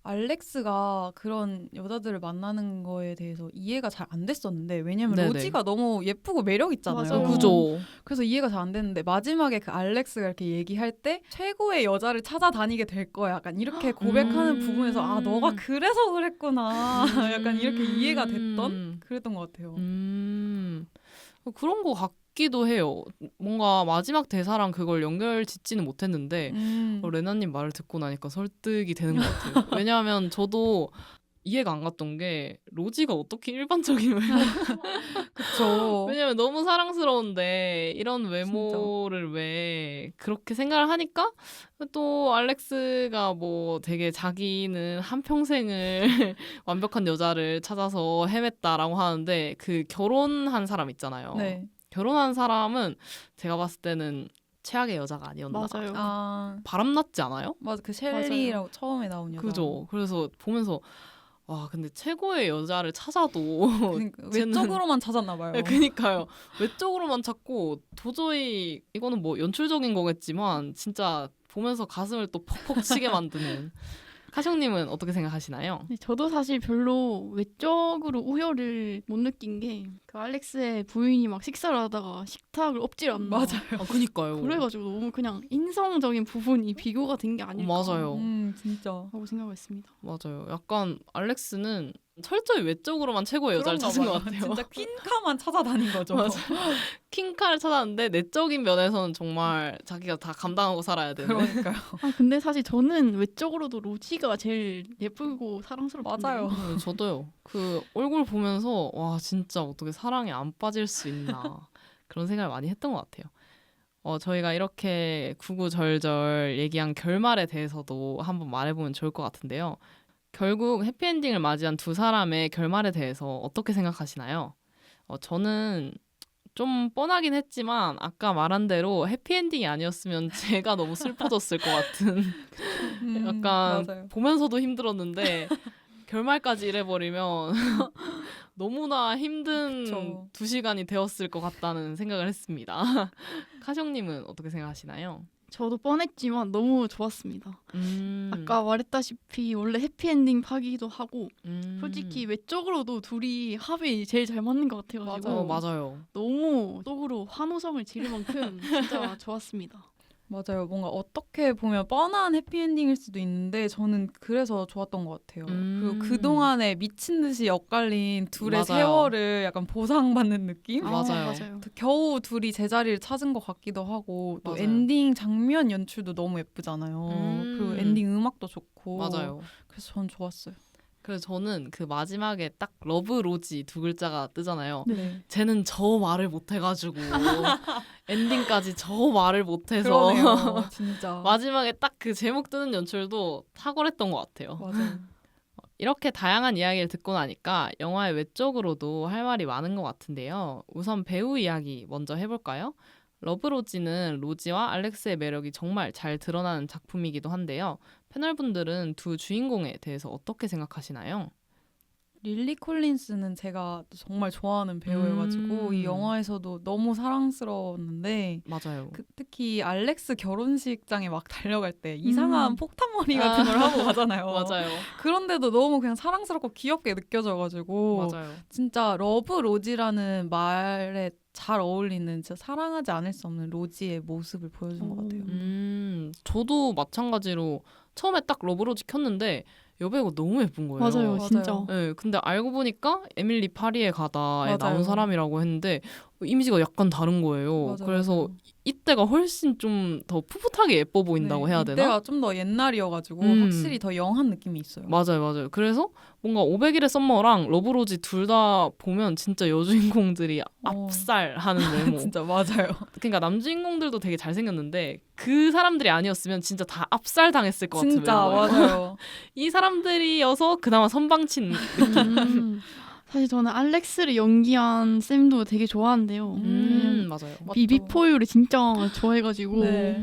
알렉스가 그런 여자들을 만나는 거에 대해서 이해가 잘 안 됐었는데 왜냐면 네네. 로지가 너무 예쁘고 매력 있잖아요. 맞아요. 그죠. 그래서 이해가 잘 안 됐는데 마지막에 그 알렉스가 이렇게 얘기할 때 최고의 여자를 찾아다니게 될 거야. 약간 이렇게 고백하는 부분에서 아 너가 그래서 그랬구나. 약간 이렇게 이해가 됐던 그랬던 것 같아요. 그런 거 같기도 해요. 뭔가 마지막 대사랑 그걸 연결 짓지는 못했는데 레나님 말을 듣고 나니까 설득이 되는 것 같아요. 왜냐하면 저도 이해가 안 갔던 게 로지가 어떻게 일반적인 외모 그렇죠. 왜냐면 너무 사랑스러운데 이런 외모를 왜 그렇게 생각을 하니까 또 알렉스가 뭐 되게 자기는 한평생을 완벽한 여자를 찾아서 헤맸다라고 하는데 그 결혼한 사람 있잖아요. 네. 결혼한 사람은 제가 봤을 때는 최악의 여자가 아니었나. 맞아요. 아 바람났지 않아요? 맞아 그 셸리라고 처음에 나온 여자. 그죠. 그래서 보면서 와 근데 최고의 여자를 찾아도 그러니까 쟤는- 외적으로만 찾았나 봐요. 그니까요. 외적으로만 찾고 도저히 이거는 뭐 연출적인 거겠지만 진짜 보면서 가슴을 또 퍽퍽 치게 만드는. 카숑님은 어떻게 생각하시나요? 네, 저도 사실 별로 외적으로 우열을 못 느낀 게 그 알렉스의 부인이 막 식사를 하다가 식탁을 엎질 않나. 맞아요. 그니까요. 그래가지고 너무 그냥 인성적인 부분이 비교가 된 게 아닐까 맞아요. 진짜. 하고 생각했습니다. 맞아요. 약간 알렉스는 철저히 외적으로만 최고의 여자를 그런가 찾은 봐요. 것 같아요. 진짜 퀸카만 찾아다닌 거죠. 맞아. 킹카를 찾았는데 내적인 면에서는 정말 자기가 다 감당하고 살아야 되는. 그러니까요. 아 근데 사실 저는 외적으로도 로지가 제일 예쁘고 사랑스럽던데. 맞아요. 저도요. 그 얼굴 보면서 와 진짜 어떻게 사랑에 안 빠질 수 있나 그런 생각을 많이 했던 것 같아요. 저희가 이렇게 구구절절 얘기한 결말에 대해서도 한번 말해보면 좋을 것 같은데요. 결국 해피엔딩을 맞이한 두 사람의 결말에 대해서 어떻게 생각하시나요? 저는 좀 뻔하긴 했지만 아까 말한 대로 해피엔딩이 아니었으면 제가 너무 슬퍼졌을 것 같은 약간 맞아요. 보면서도 힘들었는데 결말까지 이래버리면 너무나 힘든 그쵸. 2시간이 되었을 것 같다는 생각을 했습니다. 카숑님은 어떻게 생각하시나요? 저도 뻔했지만 너무 좋았습니다. 아까 말했다시피 원래 해피엔딩 파기도 하고 솔직히 외적으로도 둘이 합이 제일 잘 맞는 것 같아가지고 맞아요. 너무 속으로 환호성을 지를 만큼 진짜 좋았습니다. 맞아요. 뭔가 어떻게 보면 뻔한 해피엔딩일 수도 있는데 저는 그래서 좋았던 것 같아요. 그리고 그동안에 미친 듯이 엇갈린 둘의 맞아요. 세월을 약간 보상받는 느낌? 맞아요. 맞아요. 겨우 둘이 제자리를 찾은 것 같기도 하고 또 맞아요. 엔딩 장면 연출도 너무 예쁘잖아요. 그리고 엔딩 음악도 좋고 맞아요. 그래서 전 좋았어요. 그래서 저는 그 마지막에 딱 러브 로지 2글자가 뜨잖아요. 네. 쟤는 저 말을 못해가지고 엔딩까지 저 말을 못해서 그러네요. 진짜. 마지막에 딱 그 제목 뜨는 연출도 탁월했던 것 같아요. 맞아요. 이렇게 다양한 이야기를 듣고 나니까 영화의 외적으로도 할 말이 많은 것 같은데요. 우선 배우 이야기 먼저 해볼까요? 러브로지는 로지와 알렉스의 매력이 정말 잘 드러나는 작품이기도 한데요. 패널분들은 두 주인공에 대해서 어떻게 생각하시나요? 릴리 콜린스는 제가 정말 좋아하는 배우여가지고 이 영화에서도 너무 사랑스러웠는데 맞아요. 특히 알렉스 결혼식장에 막 달려갈 때 이상한 폭탄머리 같은 걸 아. 하고 가잖아요. 맞아요. 그런데도 너무 그냥 사랑스럽고 귀엽게 느껴져가지고 맞아요. 진짜 러브 로지라는 말에 잘 어울리는 진짜 사랑하지 않을 수 없는 로지의 모습을 보여준 것 같아요. 저도 마찬가지로 처음에 딱 러브로지 켰는데 여배우가 너무 예쁜 거예요. 맞아요, 맞아요. 진짜. 네, 근데 알고 보니까 에밀리 파리에 가다에 맞아요. 나온 사람이라고 했는데 이미지가 약간 다른 거예요. 맞아요, 그래서 맞아요. 이때가 훨씬 좀 더 풋풋하게 예뻐 보인다고 네, 해야 되나? 이때가 좀 더 옛날이어가지고 확실히 더 영한 느낌이 있어요. 맞아요. 그래서 뭔가 500일의 썸머랑 러브로지 둘 다 보면 진짜 여주인공들이 압살하는 외모. 진짜 맞아요. 그러니까 남주인공들도 되게 잘생겼는데 그 사람들이 아니었으면 진짜 다 압살당했을 것 같은 진짜 외모예요. 맞아요. 이 사람들이어서 그나마 선방친 사실 저는 알렉스를 연기한 쌤도 되게 좋아하는데요. 맞아요. 비비포유를 진짜 좋아해가지고 네.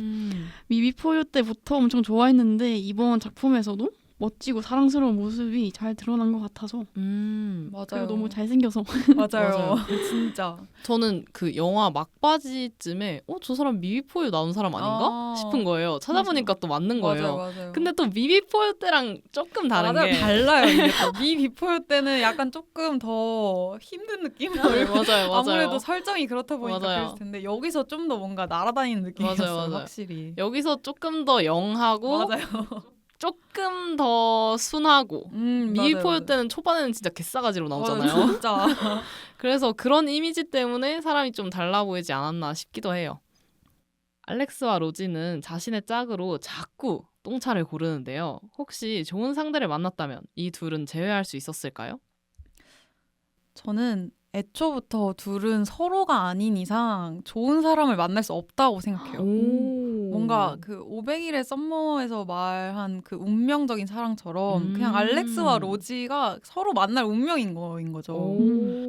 비비포유 때부터 엄청 좋아했는데 이번 작품에서도 멋지고 사랑스러운 모습이 잘 드러난 것 같아서 맞아요. 그리고 너무 잘생겨서 맞아요. 맞아요. 진짜. 저는 그 영화 막바지쯤에 저 사람 미비포유 나온 사람 아닌가 싶은 거예요. 찾아보니까 또 맞는 거예요. 맞아요. 근데 또 미비포유 때랑 조금 다른 맞아요. 게 달라요. 이게 또. 미 비포유 때는 약간 조금 더 힘든 느낌? 네, 맞아요. 아무래도 설정이 그렇다 보니까 맞아요. 그랬을 텐데 여기서 좀 더 뭔가 날아다니는 느낌이었어요. 맞아요. 확실히. 여기서 조금 더 영하고 맞아요. 조금 더 순하고 미비포유 맞아요. 때는 초반에는 진짜 개싸가지로 나오잖아요. 맞아요, 진짜. 그래서 그런 이미지 때문에 사람이 좀 달라 보이지 않았나 싶기도 해요. 알렉스와 로지는 자신의 짝으로 자꾸 똥차를 고르는데요. 혹시 좋은 상대를 만났다면 이 둘은 제외할 수 있었을까요? 저는 애초부터 둘은 서로가 아닌 이상 좋은 사람을 만날 수 없다고 생각해요. 뭔가 그 500일의 썸머에서 말한 그 운명적인 사랑처럼 그냥 알렉스와 로지가 서로 만날 운명인 거죠.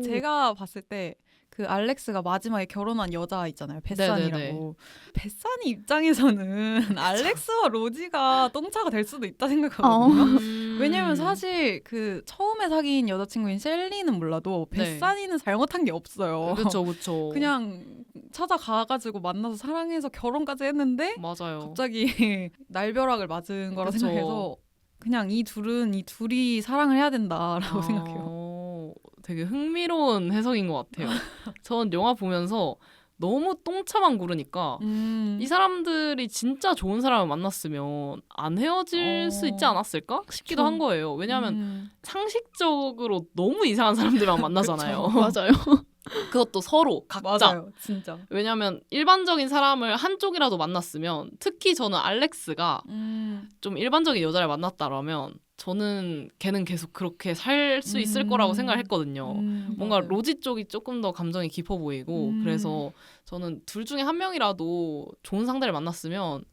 제가 봤을 때 그 알렉스가 마지막에 결혼한 여자 있잖아요. 베산이라고. 네네네. 베산이 입장에서는 알렉스와 로지가 똥차가 될 수도 있다 생각하거든요. 왜냐면 사실 그 처음에 사귄 여자친구인 셀리는 몰라도 네. 베산이는 잘못한 게 없어요. 그렇죠. 그냥 찾아가가지고 만나서 사랑해서 결혼까지 했는데 맞아요. 갑자기 날벼락을 맞은 거라 그쵸. 생각해서 그냥 이 둘이 사랑을 해야 된다라고 생각해요. 되게 흥미로운 해석인 것 같아요. 전 영화 보면서 너무 똥차만 고르니까 이 사람들이 진짜 좋은 사람을 만났으면 안 헤어질 수 있지 않았을까 싶기도 한 거예요. 왜냐하면 상식적으로 너무 이상한 사람들만 만나잖아요. 맞아요. 그것도 서로 각자. 맞아요, 진짜. 왜냐하면 일반적인 사람을 한쪽이라도 만났으면 특히 저는 알렉스가 좀 일반적인 여자를 만났다라면 저는 걔는 계속 그렇게 살 수 있을 거라고 생각을 했거든요. 뭔가 맞아요. 로지 쪽이 조금 더 감정이 깊어 보이고 그래서 저는 둘 중에 한 명이라도 좋은 상대를 만났으면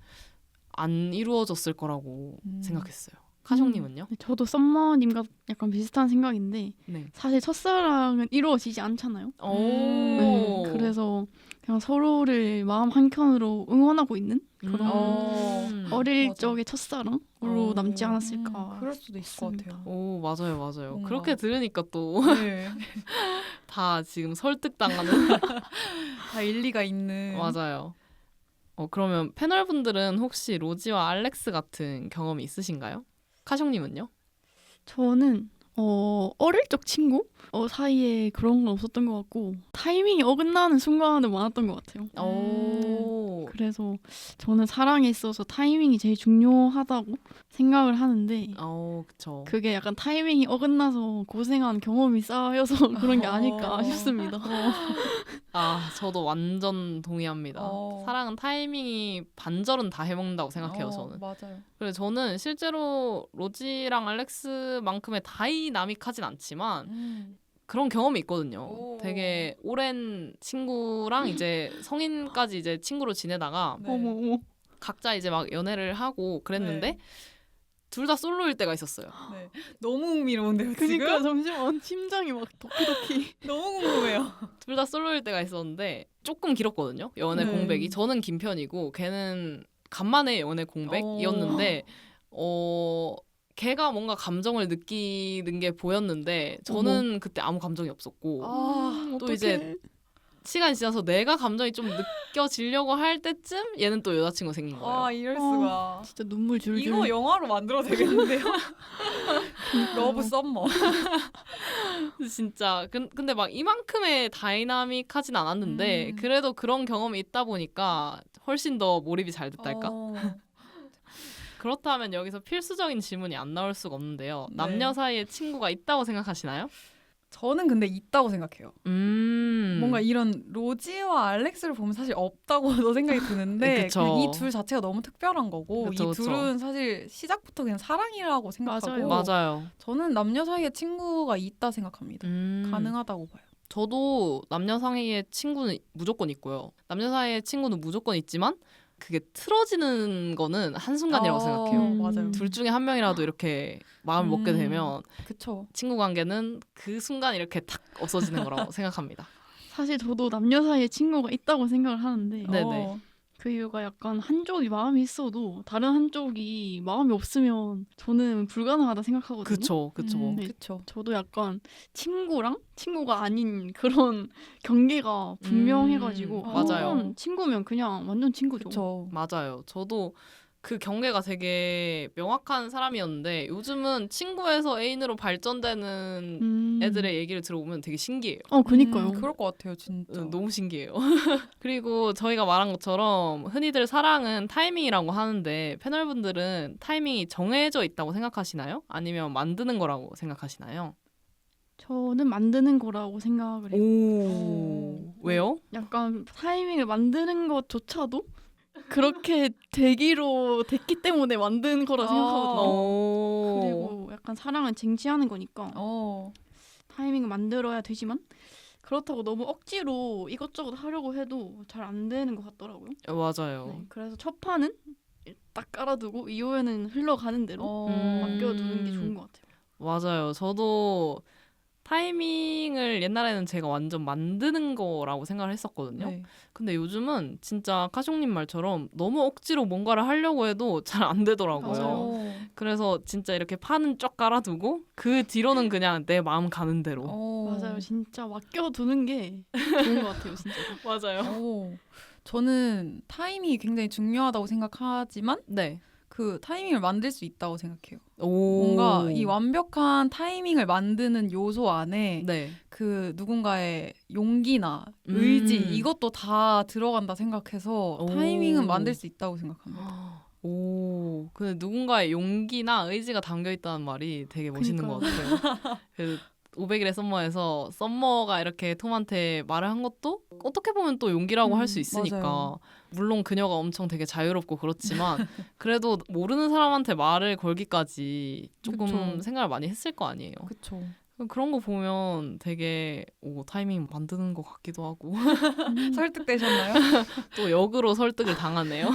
안 이루어졌을 거라고 생각했어요. 카숑님은요? 저도 썸머님과 약간 비슷한 생각인데 네. 사실 첫사랑은 이루어지지 않잖아요. 오. 그래서 그냥 서로를 마음 한켠으로 응원하고 있는 그런 어릴 맞아. 적의 첫사랑으로 남지 않았을까. 그럴 수도 있을 것 싶습니다. 같아요. 오, 맞아요. 뭔가. 그렇게 들으니까 또 네. 다 지금 설득당하는 다 일리가 있는. 맞아요. 그러면 패널분들은 혹시 로지와 알렉스 같은 경험이 있으신가요? 카숑님은요? 저는 어릴 적 친구 사이에 그런 건 없었던 것 같고 타이밍이 어긋나는 순간은 많았던 것 같아요. 오. 그래서 저는 사랑에 있어서 타이밍이 제일 중요하다고 생각을 하는데 그쵸. 그게 약간 타이밍이 어긋나서 고생한 경험이 쌓여서 그런 게 아닐까 싶습니다. 저도 완전 동의합니다. 어. 사랑은 타이밍이 반절은 다 해먹는다고 생각해요, 저는. 맞아요. 그래서 저는 실제로 로지랑 알렉스만큼의 다이나믹하진 않지만 그런 경험이 있거든요. 오. 되게 오랜 친구랑 이제 성인까지 이제 친구로 지내다가 네. 어머. 각자 이제 막 연애를 하고 그랬는데 네. 둘 다 솔로일 때가 있었어요. 네. 너무 흥미로운데요, 그러니까 지금? 잠시만 심장이 막 도키도키. 너무 궁금해요. 둘 다 솔로일 때가 있었는데 조금 길었거든요. 연애 네. 공백이. 저는 긴 편이고 걔는 간만에 연애 공백이었는데 걔가 뭔가 감정을 느끼는 게 보였는데 저는 그때 아무 감정이 없었고 또 이제 시간이 지나서 내가 감정이 좀 느껴지려고 할 때쯤 얘는 또 여자친구 생긴 거예요. 이럴 수가. 진짜 눈물 줄줄. 이거 영화로 만들어도 되겠는데요? 러브 썸머. 진짜 근데 막 이만큼의 다이나믹하진 않았는데 그래도 그런 경험이 있다 보니까 훨씬 더 몰입이 잘 됐달까? 그렇다면 여기서 필수적인 질문이 안 나올 수가 없는데요. 네. 남녀 사이에 친구가 있다고 생각하시나요? 저는 근데 있다고 생각해요. 뭔가 뭔가 이런 로지와 알렉스를 보면 사실 없다고도 생각이 드는데 그쵸. 이 둘 자체가 너무 특별한 거고 그쵸, 이 둘은 사실 시작부터 그냥 사랑이라고 생각하고 맞아요. 저는 남녀 사이에 친구가 있다 생각합니다. 가능하다고 봐요. 저도 남녀 사이에 친구는 무조건 있고요. 남녀 사이에 친구는 무조건 있지만 그게 틀어지는 거는 한순간이라고 생각해요. 맞아요. 둘 중에 한 명이라도 이렇게 마음을 먹게 되면 그쵸. 친구 관계는 그 순간 이렇게 탁 없어지는 거라고 생각합니다. 사실 저도 남녀 사이에 친구가 있다고 생각을 하는데 네네. 그 이유가 약간 한쪽이 마음이 있어도 다른 한쪽이 마음이 없으면 저는 불가능하다 생각하거든요. 그쵸. 네. 그쵸. 저도 약간 친구랑 친구가 아닌 그런 경계가 분명해가지고 맞아요. 한번 친구면 그냥 완전 친구죠. 그쵸. 맞아요. 저도 그 경계가 되게 명확한 사람이었는데 요즘은 친구에서 애인으로 발전되는 애들의 얘기를 들어보면 되게 신기해요. 그니까요. 그럴 것 같아요, 진짜. 너무 신기해요. 그리고 저희가 말한 것처럼 흔히들 사랑은 타이밍이라고 하는데 패널분들은 타이밍이 정해져 있다고 생각하시나요? 아니면 만드는 거라고 생각하시나요? 저는 만드는 거라고 생각을 해요. 오, 왜요? 약간 타이밍을 만드는 것조차도 그렇게 되기로 됐기 때문에 만든 거라 생각하거든요. 오. 그리고 약간 사랑은 쟁취하는 거니까 타이밍을 만들어야 되지만 그렇다고 너무 억지로 이것저것 하려고 해도 잘 안 되는 것 같더라고요. 맞아요. 네, 그래서 첫 판은 딱 깔아두고 이후에는 흘러가는 대로 맡겨두는 게 좋은 것 같아요. 맞아요. 저도 타이밍을 옛날에는 제가 완전 만드는 거라고 생각을 했었거든요. 네. 근데 요즘은 진짜 카숑님 말처럼 너무 억지로 뭔가를 하려고 해도 잘 안 되더라고요. 맞아요. 그래서 진짜 이렇게 판은 쫙 깔아두고 그 뒤로는 그냥 내 마음 가는 대로. 맞아요. 진짜 맡겨두는 게 좋은 것 같아요. 진짜. 맞아요. 저는 타이밍이 굉장히 중요하다고 생각하지만 네. 그 타이밍을 만들 수 있다고 생각해요. 오. 뭔가 이 완벽한 타이밍을 만드는 요소 안에 네. 그 누군가의 용기나 의지 이것도 다 들어간다 생각해서 오. 타이밍은 만들 수 있다고 생각합니다. 오, 근데 누군가의 용기나 의지가 담겨 있다는 말이 되게 멋있는 것 같아요. 그 500일의 썸머에서 썸머가 이렇게 톰한테 말을 한 것도 어떻게 보면 또 용기라고 할 수 있으니까. 맞아요. 물론 그녀가 엄청 되게 자유롭고 그렇지만 그래도 모르는 사람한테 말을 걸기까지 조금 그쵸. 생각을 많이 했을 거 아니에요. 그쵸. 그런 거 보면 되게 타이밍 만드는 것 같기도 하고 설득되셨나요? 또 역으로 설득을 당하네요.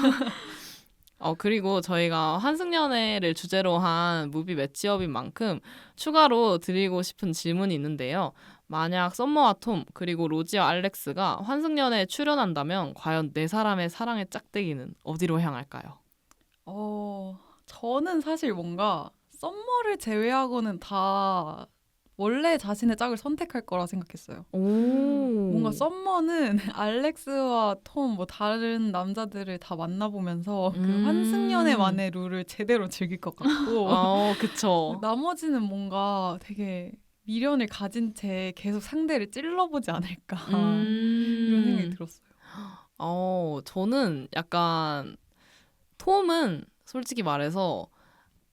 그리고 저희가 환승연애를 주제로 한 무비 매치업인 만큼 추가로 드리고 싶은 질문이 있는데요. 만약 썸머와 톰 그리고 로지와 알렉스가 환승연애에 출연한다면 과연 네 사람의 사랑의 짝대기는 어디로 향할까요? 저는 사실 뭔가 썸머를 제외하고는 다 원래 자신의 짝을 선택할 거라 생각했어요. 뭔가 썸머는 알렉스와 톰 뭐 다른 남자들을 다 만나보면서 그 환승연애만의 룰을 제대로 즐길 것 같고 그쵸. 나머지는 뭔가 되게 미련을 가진 채 계속 상대를 찔러보지 않을까 이런 생각이 들었어요. 저는 약간 톰은 솔직히 말해서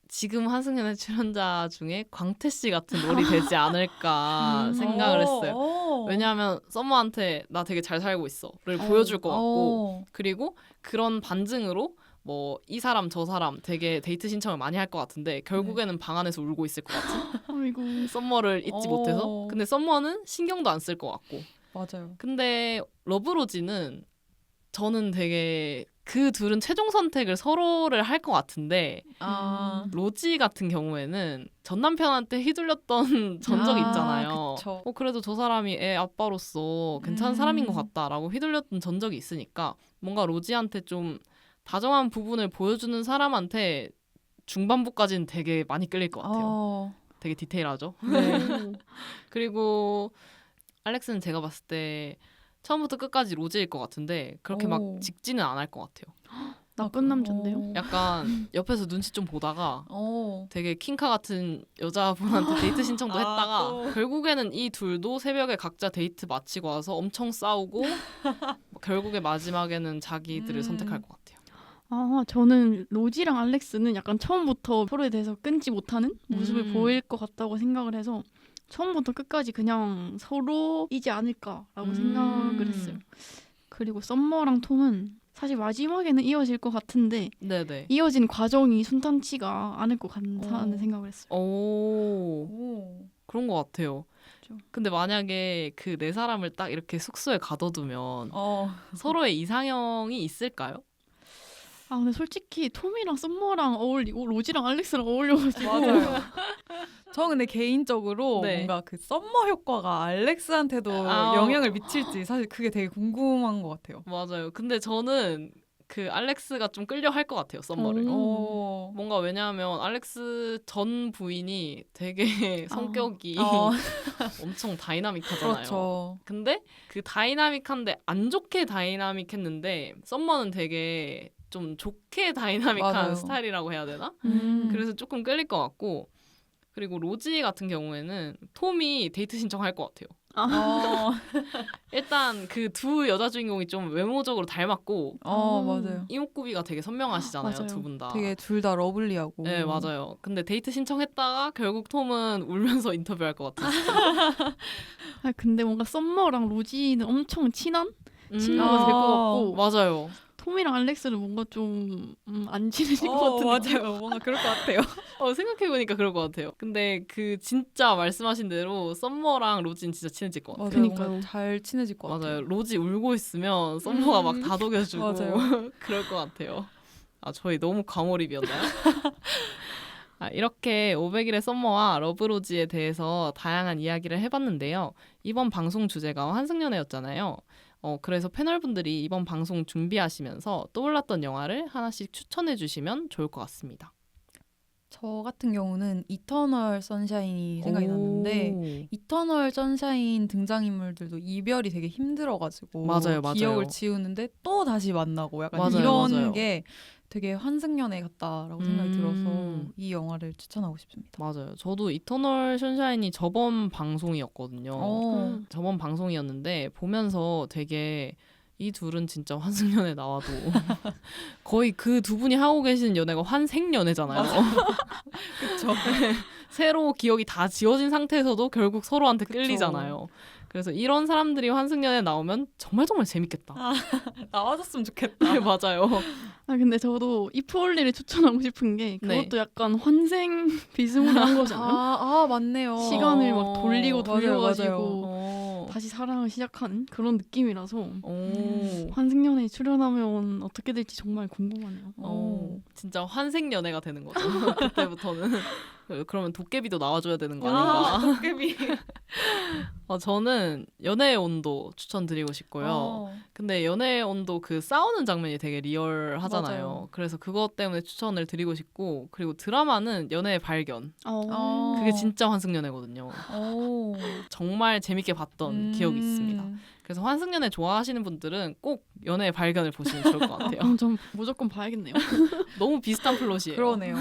지금 환승연애 출연자 중에 광태 씨 같은 롤이 되지 않을까 생각을 했어요. 왜냐하면 썸머한테 나 되게 잘 살고 있어를 보여줄 것 같고 그리고 그런 반증으로 뭐 이 사람 저 사람 되게 데이트 신청을 많이 할 것 같은데 결국에는 방 안에서 울고 있을 것 같은 아이고. 썸머를 잊지 못해서 근데 썸머는 신경도 안 쓸 것 같고 맞아요. 근데 러브로지는 저는 되게 그 둘은 최종 선택을 서로를 할 것 같은데 로지 같은 경우에는 전 남편한테 휘둘렸던 전적이 있잖아요. 그쵸. 그래도 저 사람이 애 아빠로서 괜찮은 사람인 것 같다라고 휘둘렸던 전적이 있으니까 뭔가 로지한테 좀 다정한 부분을 보여주는 사람한테 중반부까지는 되게 많이 끌릴 것 같아요. 되게 디테일하죠. 네. 그리고 알렉스는 제가 봤을 때 처음부터 끝까지 로지일 것 같은데 그렇게 막 직진은 안 할 것 같아요. 나쁜 남잔데요? 약간 옆에서 눈치 좀 보다가 되게 킹카 같은 여자분한테 데이트 신청도 했다가 결국에는 이 둘도 새벽에 각자 데이트 마치고 와서 엄청 싸우고 결국에 마지막에는 자기들을 선택할 것 같아요. 저는 로지랑 알렉스는 약간 처음부터 서로에 대해서 끊지 못하는 모습을 보일 것 같다고 생각을 해서 처음부터 끝까지 그냥 서로이지 않을까라고 생각을 했어요. 그리고 썸머랑 톰은 사실 마지막에는 이어질 것 같은데 네네. 이어진 과정이 순탄치가 않을 것 같다는 생각을 했어요. 그런 것 같아요. 그렇죠. 근데 만약에 그 네 사람을 딱 이렇게 숙소에 가둬두면 서로의 이상형이 있을까요? 근데 솔직히 톰이랑 썸머랑 어울리고 로지랑 알렉스랑 어울려가지고 맞아요. 저 근데 개인적으로 네. 뭔가 그 썸머 효과가 알렉스한테도 영향을 미칠지 사실 그게 되게 궁금한 것 같아요. 맞아요. 근데 저는 그 알렉스가 좀 끌려 할 것 같아요. 썸머를. 오. 뭔가 왜냐하면 알렉스 전 부인이 되게 성격이 어. 엄청 다이나믹하잖아요. 그렇죠. 근데 그 다이나믹한데 안 좋게 다이나믹했는데 썸머는 되게 좀 좋게 다이나믹한 맞아요. 스타일이라고 해야 되나? 그래서 조금 끌릴 것 같고 그리고 로지 같은 경우에는 톰이 데이트 신청할 것 같아요. 어. 일단 그 두 여자 주인공이 좀 외모적으로 닮았고 맞아요. 이목구비가 되게 선명하시잖아요. 맞아요. 두 분 다. 되게 둘 다 러블리하고. 네, 맞아요. 근데 데이트 신청했다가 결국 톰은 울면서 인터뷰할 것 같아요. 아, 근데 뭔가 썸머랑 로지는 엄청 친한 친구가 아. 될 것 같고 맞아요. 톰이랑 알렉스는 뭔가 좀 안 친해질 것 같은 느낌. 맞아요. 뭔가 그럴 것 같아요. 생각해보니까 그럴 것 같아요. 근데 그 진짜 말씀하신 대로 썸머랑 로지는 진짜 친해질 것 같아요. 맞아요. 그니까요. 뭔가 잘 친해질 것 맞아요. 같아요. 로지 울고 있으면 썸머가 막 다독여주고 맞아요. 그럴 것 같아요. 아, 저희 너무 과몰입이었나요? 이렇게 500일의 썸머와 러브로지에 대해서 다양한 이야기를 해봤는데요. 이번 방송 주제가 환승연애였잖아요. 그래서 패널분들이 이번 방송 준비하시면서 떠올랐던 영화를 하나씩 추천해 주시면 좋을 것 같습니다. 저 같은 경우는 이터널 선샤인이 생각이 났는데 이터널 선샤인 등장인물들도 이별이 되게 힘들어가지고 맞아요. 기억을 지우는데 또 다시 만나고 약간 맞아요, 이런 맞아요. 게 되게 환승연애 같다라고 생각이 들어서 이 영화를 추천하고 싶습니다. 맞아요. 저도 이터널 선샤인이 저번 방송이었거든요. 저번 방송이었는데 보면서 되게 이 둘은 진짜 환승연애 나와도 거의 그 두 분이 하고 계시는 연애가 환생연애잖아요. 그렇죠. 새로 기억이 다 지워진 상태에서도 결국 서로한테 그쵸. 끌리잖아요. 그래서 이런 사람들이 환승연애 나오면 정말 재밌겠다. 나와줬으면 좋겠다. 네, 맞아요. 아 근데 저도 이프올리를 추천하고 싶은 게 네. 그것도 약간 환생 비스무리한 거잖아요. 맞네요. 시간을 막 돌리고 맞아요, 돌려가지고 어, 다시 사랑을 시작하는 그런 느낌이라서 오. 환승연애에 출연하면 어떻게 될지 정말 궁금하네요. 진짜 환생연애가 되는 거죠. 그때부터는. 그러면 도깨비도 나와줘야 되는 거 아닌가? 도깨비. 저는 연애의 온도 추천드리고 싶고요. 근데 연애의 온도 그 싸우는 장면이 되게 리얼하잖아요. 맞아요. 그래서 그것 때문에 추천을 드리고 싶고 그리고 드라마는 연애의 발견. 그게 진짜 환승연애거든요. 정말 재밌게 봤던 기억이 있습니다. 그래서 환승연애 좋아하시는 분들은 꼭 연애의 발견을 보시면 좋을 것 같아요. 그럼 좀 무조건 봐야겠네요. 너무 비슷한 플롯이에요. 그러네요.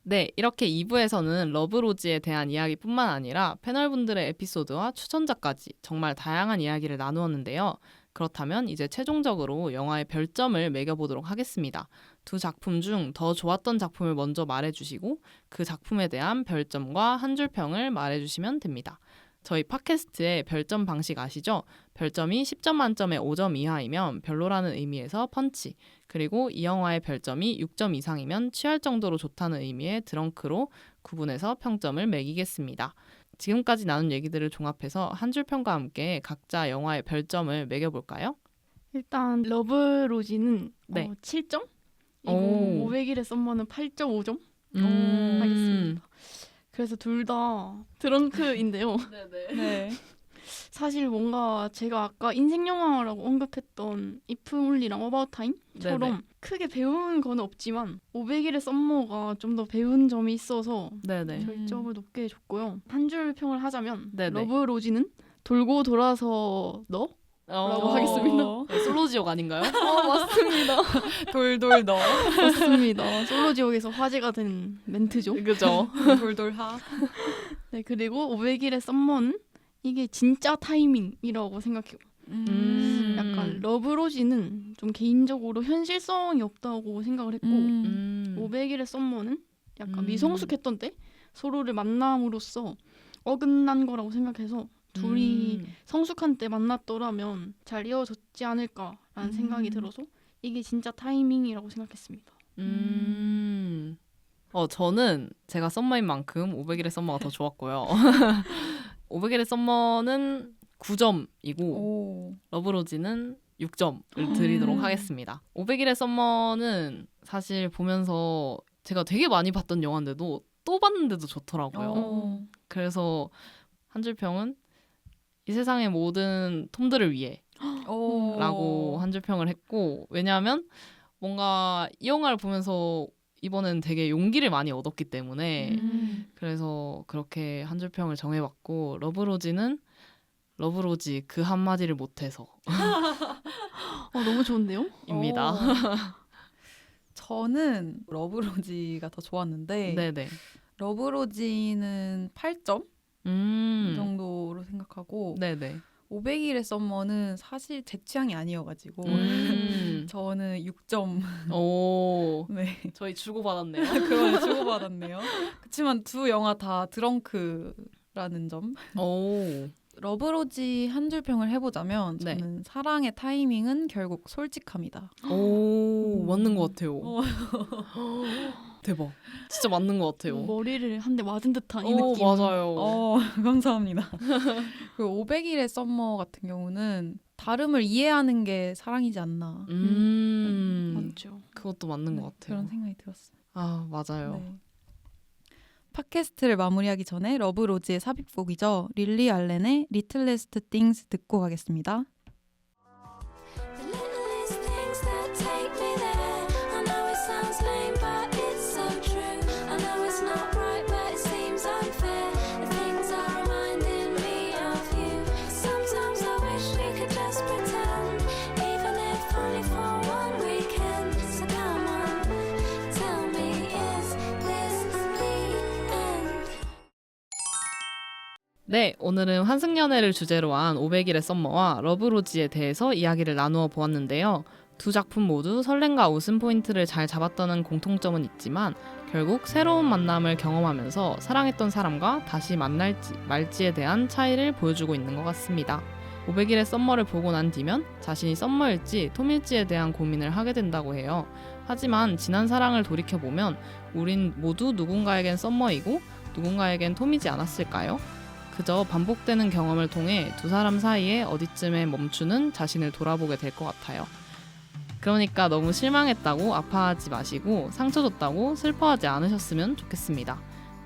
네, 이렇게 2부에서는 러브로지에 대한 이야기뿐만 아니라 패널분들의 에피소드와 추천작까지 정말 다양한 이야기를 나누었는데요. 그렇다면 이제 최종적으로 영화의 별점을 매겨보도록 하겠습니다. 두 작품 중 더 좋았던 작품을 먼저 말해주시고 그 작품에 대한 별점과 한 줄 평을 말해주시면 됩니다. 저희 팟캐스트의 별점 방식 아시죠? 별점이 10점 만점에 5점 이하이면 별로라는 의미에서 펀치, 그리고 이 영화의 별점이 6점 이상이면 취할 정도로 좋다는 의미의 드렁크로 구분해서 평점을 매기겠습니다. 지금까지 나눈 얘기들을 종합해서 한 줄 평과 함께 각자 영화의 별점을 매겨볼까요? 일단 러브로지는 네. 7점? 이거 오. 500일의 썸머는 8.5점 음. 하겠습니다. 그래서 둘 다 드렁크인데요. 네. 사실 뭔가 제가 아까 인생 영화라고 언급했던 If Only랑 About Time처럼 네네. 크게 배운 건 없지만 500일의 썸머가 좀 더 배운 점이 있어서 네네. 별점을 높게 줬고요. 한 줄 평을 하자면 네네. 러브로지는 돌고 돌아서 너? 라고 하겠습니다. 솔로지옥 아닌가요? 맞습니다. 돌돌 너. 맞습니다. 솔로지옥에서 화제가 된 멘트죠. 그죠? 돌돌하. 네, 그리고 500일의 썸머는 이게 진짜 타이밍이라고 생각해요. 약간 러브로지는 좀 개인적으로 현실성이 없다고 생각을 했고 500일의 썸머는 약간 미성숙했던 때 서로를 만남으로써 어긋난 거라고 생각해서 둘이 성숙한 때 만났더라면 잘 이어졌지 않을까라는 생각이 들어서 이게 진짜 타이밍이라고 생각했습니다. 저는 제가 썸머인 만큼 500일의 썸머가 더 좋았고요. 500일의 썸머는 9점이고 러브로지는 6점을 드리도록 하겠습니다. 500일의 썸머는 사실 보면서 제가 되게 많이 봤던 영화인데도 또 봤는데도 좋더라고요. 그래서 한 줄 평은 이 세상의 모든 톰들을 위해 라고 한 줄 평을 했고, 왜냐하면 뭔가 이 영화를 보면서 이번엔 되게 용기를 많이 얻었기 때문에 그래서 그렇게 한 줄 평을 정해봤고, 러브로지는 러브로지 그 한마디를 못해서 너무 좋은데요? 입니다. 저는 러브로지가 더 좋았는데 네네. 러브로지는 8점 정도로 생각하고 네네. 500일의 썸머는 사실 제 취향이 아니어가지고 저는 6점. 오, 네. 저희 주고받았네요. 그걸 주고받았네요. 그렇지만 두 영화 다 드렁크라는 점. 오, 러브로지 한 줄 평을 해보자면 네. 저는 사랑의 타이밍은 결국 솔직합니다. 오, 맞는 것 같아요. 어. 대박. 진짜 맞는 것 같아요. 머리를 한 대 맞은 듯한 이 오, 느낌. 맞아요. 감사합니다. 그 500일의 썸머 같은 경우는 다름을 이해하는 게 사랑이지 않나. 맞죠. 그것도 맞는 것 같아요. 그런 생각이 들었어요. 아, 맞아요. 네. 팟캐스트를 마무리하기 전에 러브로즈의 삽입곡이죠. 릴리 알렌의 리틀레스트 띵스 듣고 가겠습니다. The littlest things that take me there. I know it sounds lame, but it's so true. I know it's not right, but it seems unfair. The things are reminding me of you. Sometimes I wish we could just pretend, even if only for one weekend. So come on, tell me, is this the end? 네, 오늘은 환승연애를 주제로 한 500일의 썸머와 러브로지에 대해서 이야기를 나누어 보았는데요. 두 작품 모두 설렘과 웃음 포인트를 잘 잡았다는 공통점은 있지만 결국 새로운 만남을 경험하면서 사랑했던 사람과 다시 만날지 말지에 대한 차이를 보여주고 있는 것 같습니다. 500일의 썸머를 보고 난 뒤면 자신이 썸머일지 톰일지에 대한 고민을 하게 된다고 해요. 하지만 지난 사랑을 돌이켜보면 우린 모두 누군가에겐 썸머이고 누군가에겐 톰이지 않았을까요? 그저 반복되는 경험을 통해 두 사람 사이에 어디쯤에 멈추는 자신을 돌아보게 될 것 같아요. 그러니까 너무 실망했다고 아파하지 마시고 상처 줬다고 슬퍼하지 않으셨으면 좋겠습니다.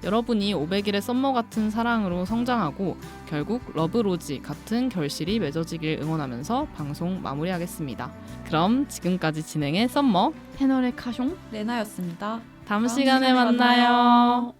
여러분이 500일의 썸머 같은 사랑으로 성장하고 결국 러브로지 같은 결실이 맺어지길 응원하면서 방송 마무리하겠습니다. 그럼 지금까지 진행의 썸머 패널의 카숑. 레나였습니다. 다음 다음 시간에 시간에 만나요.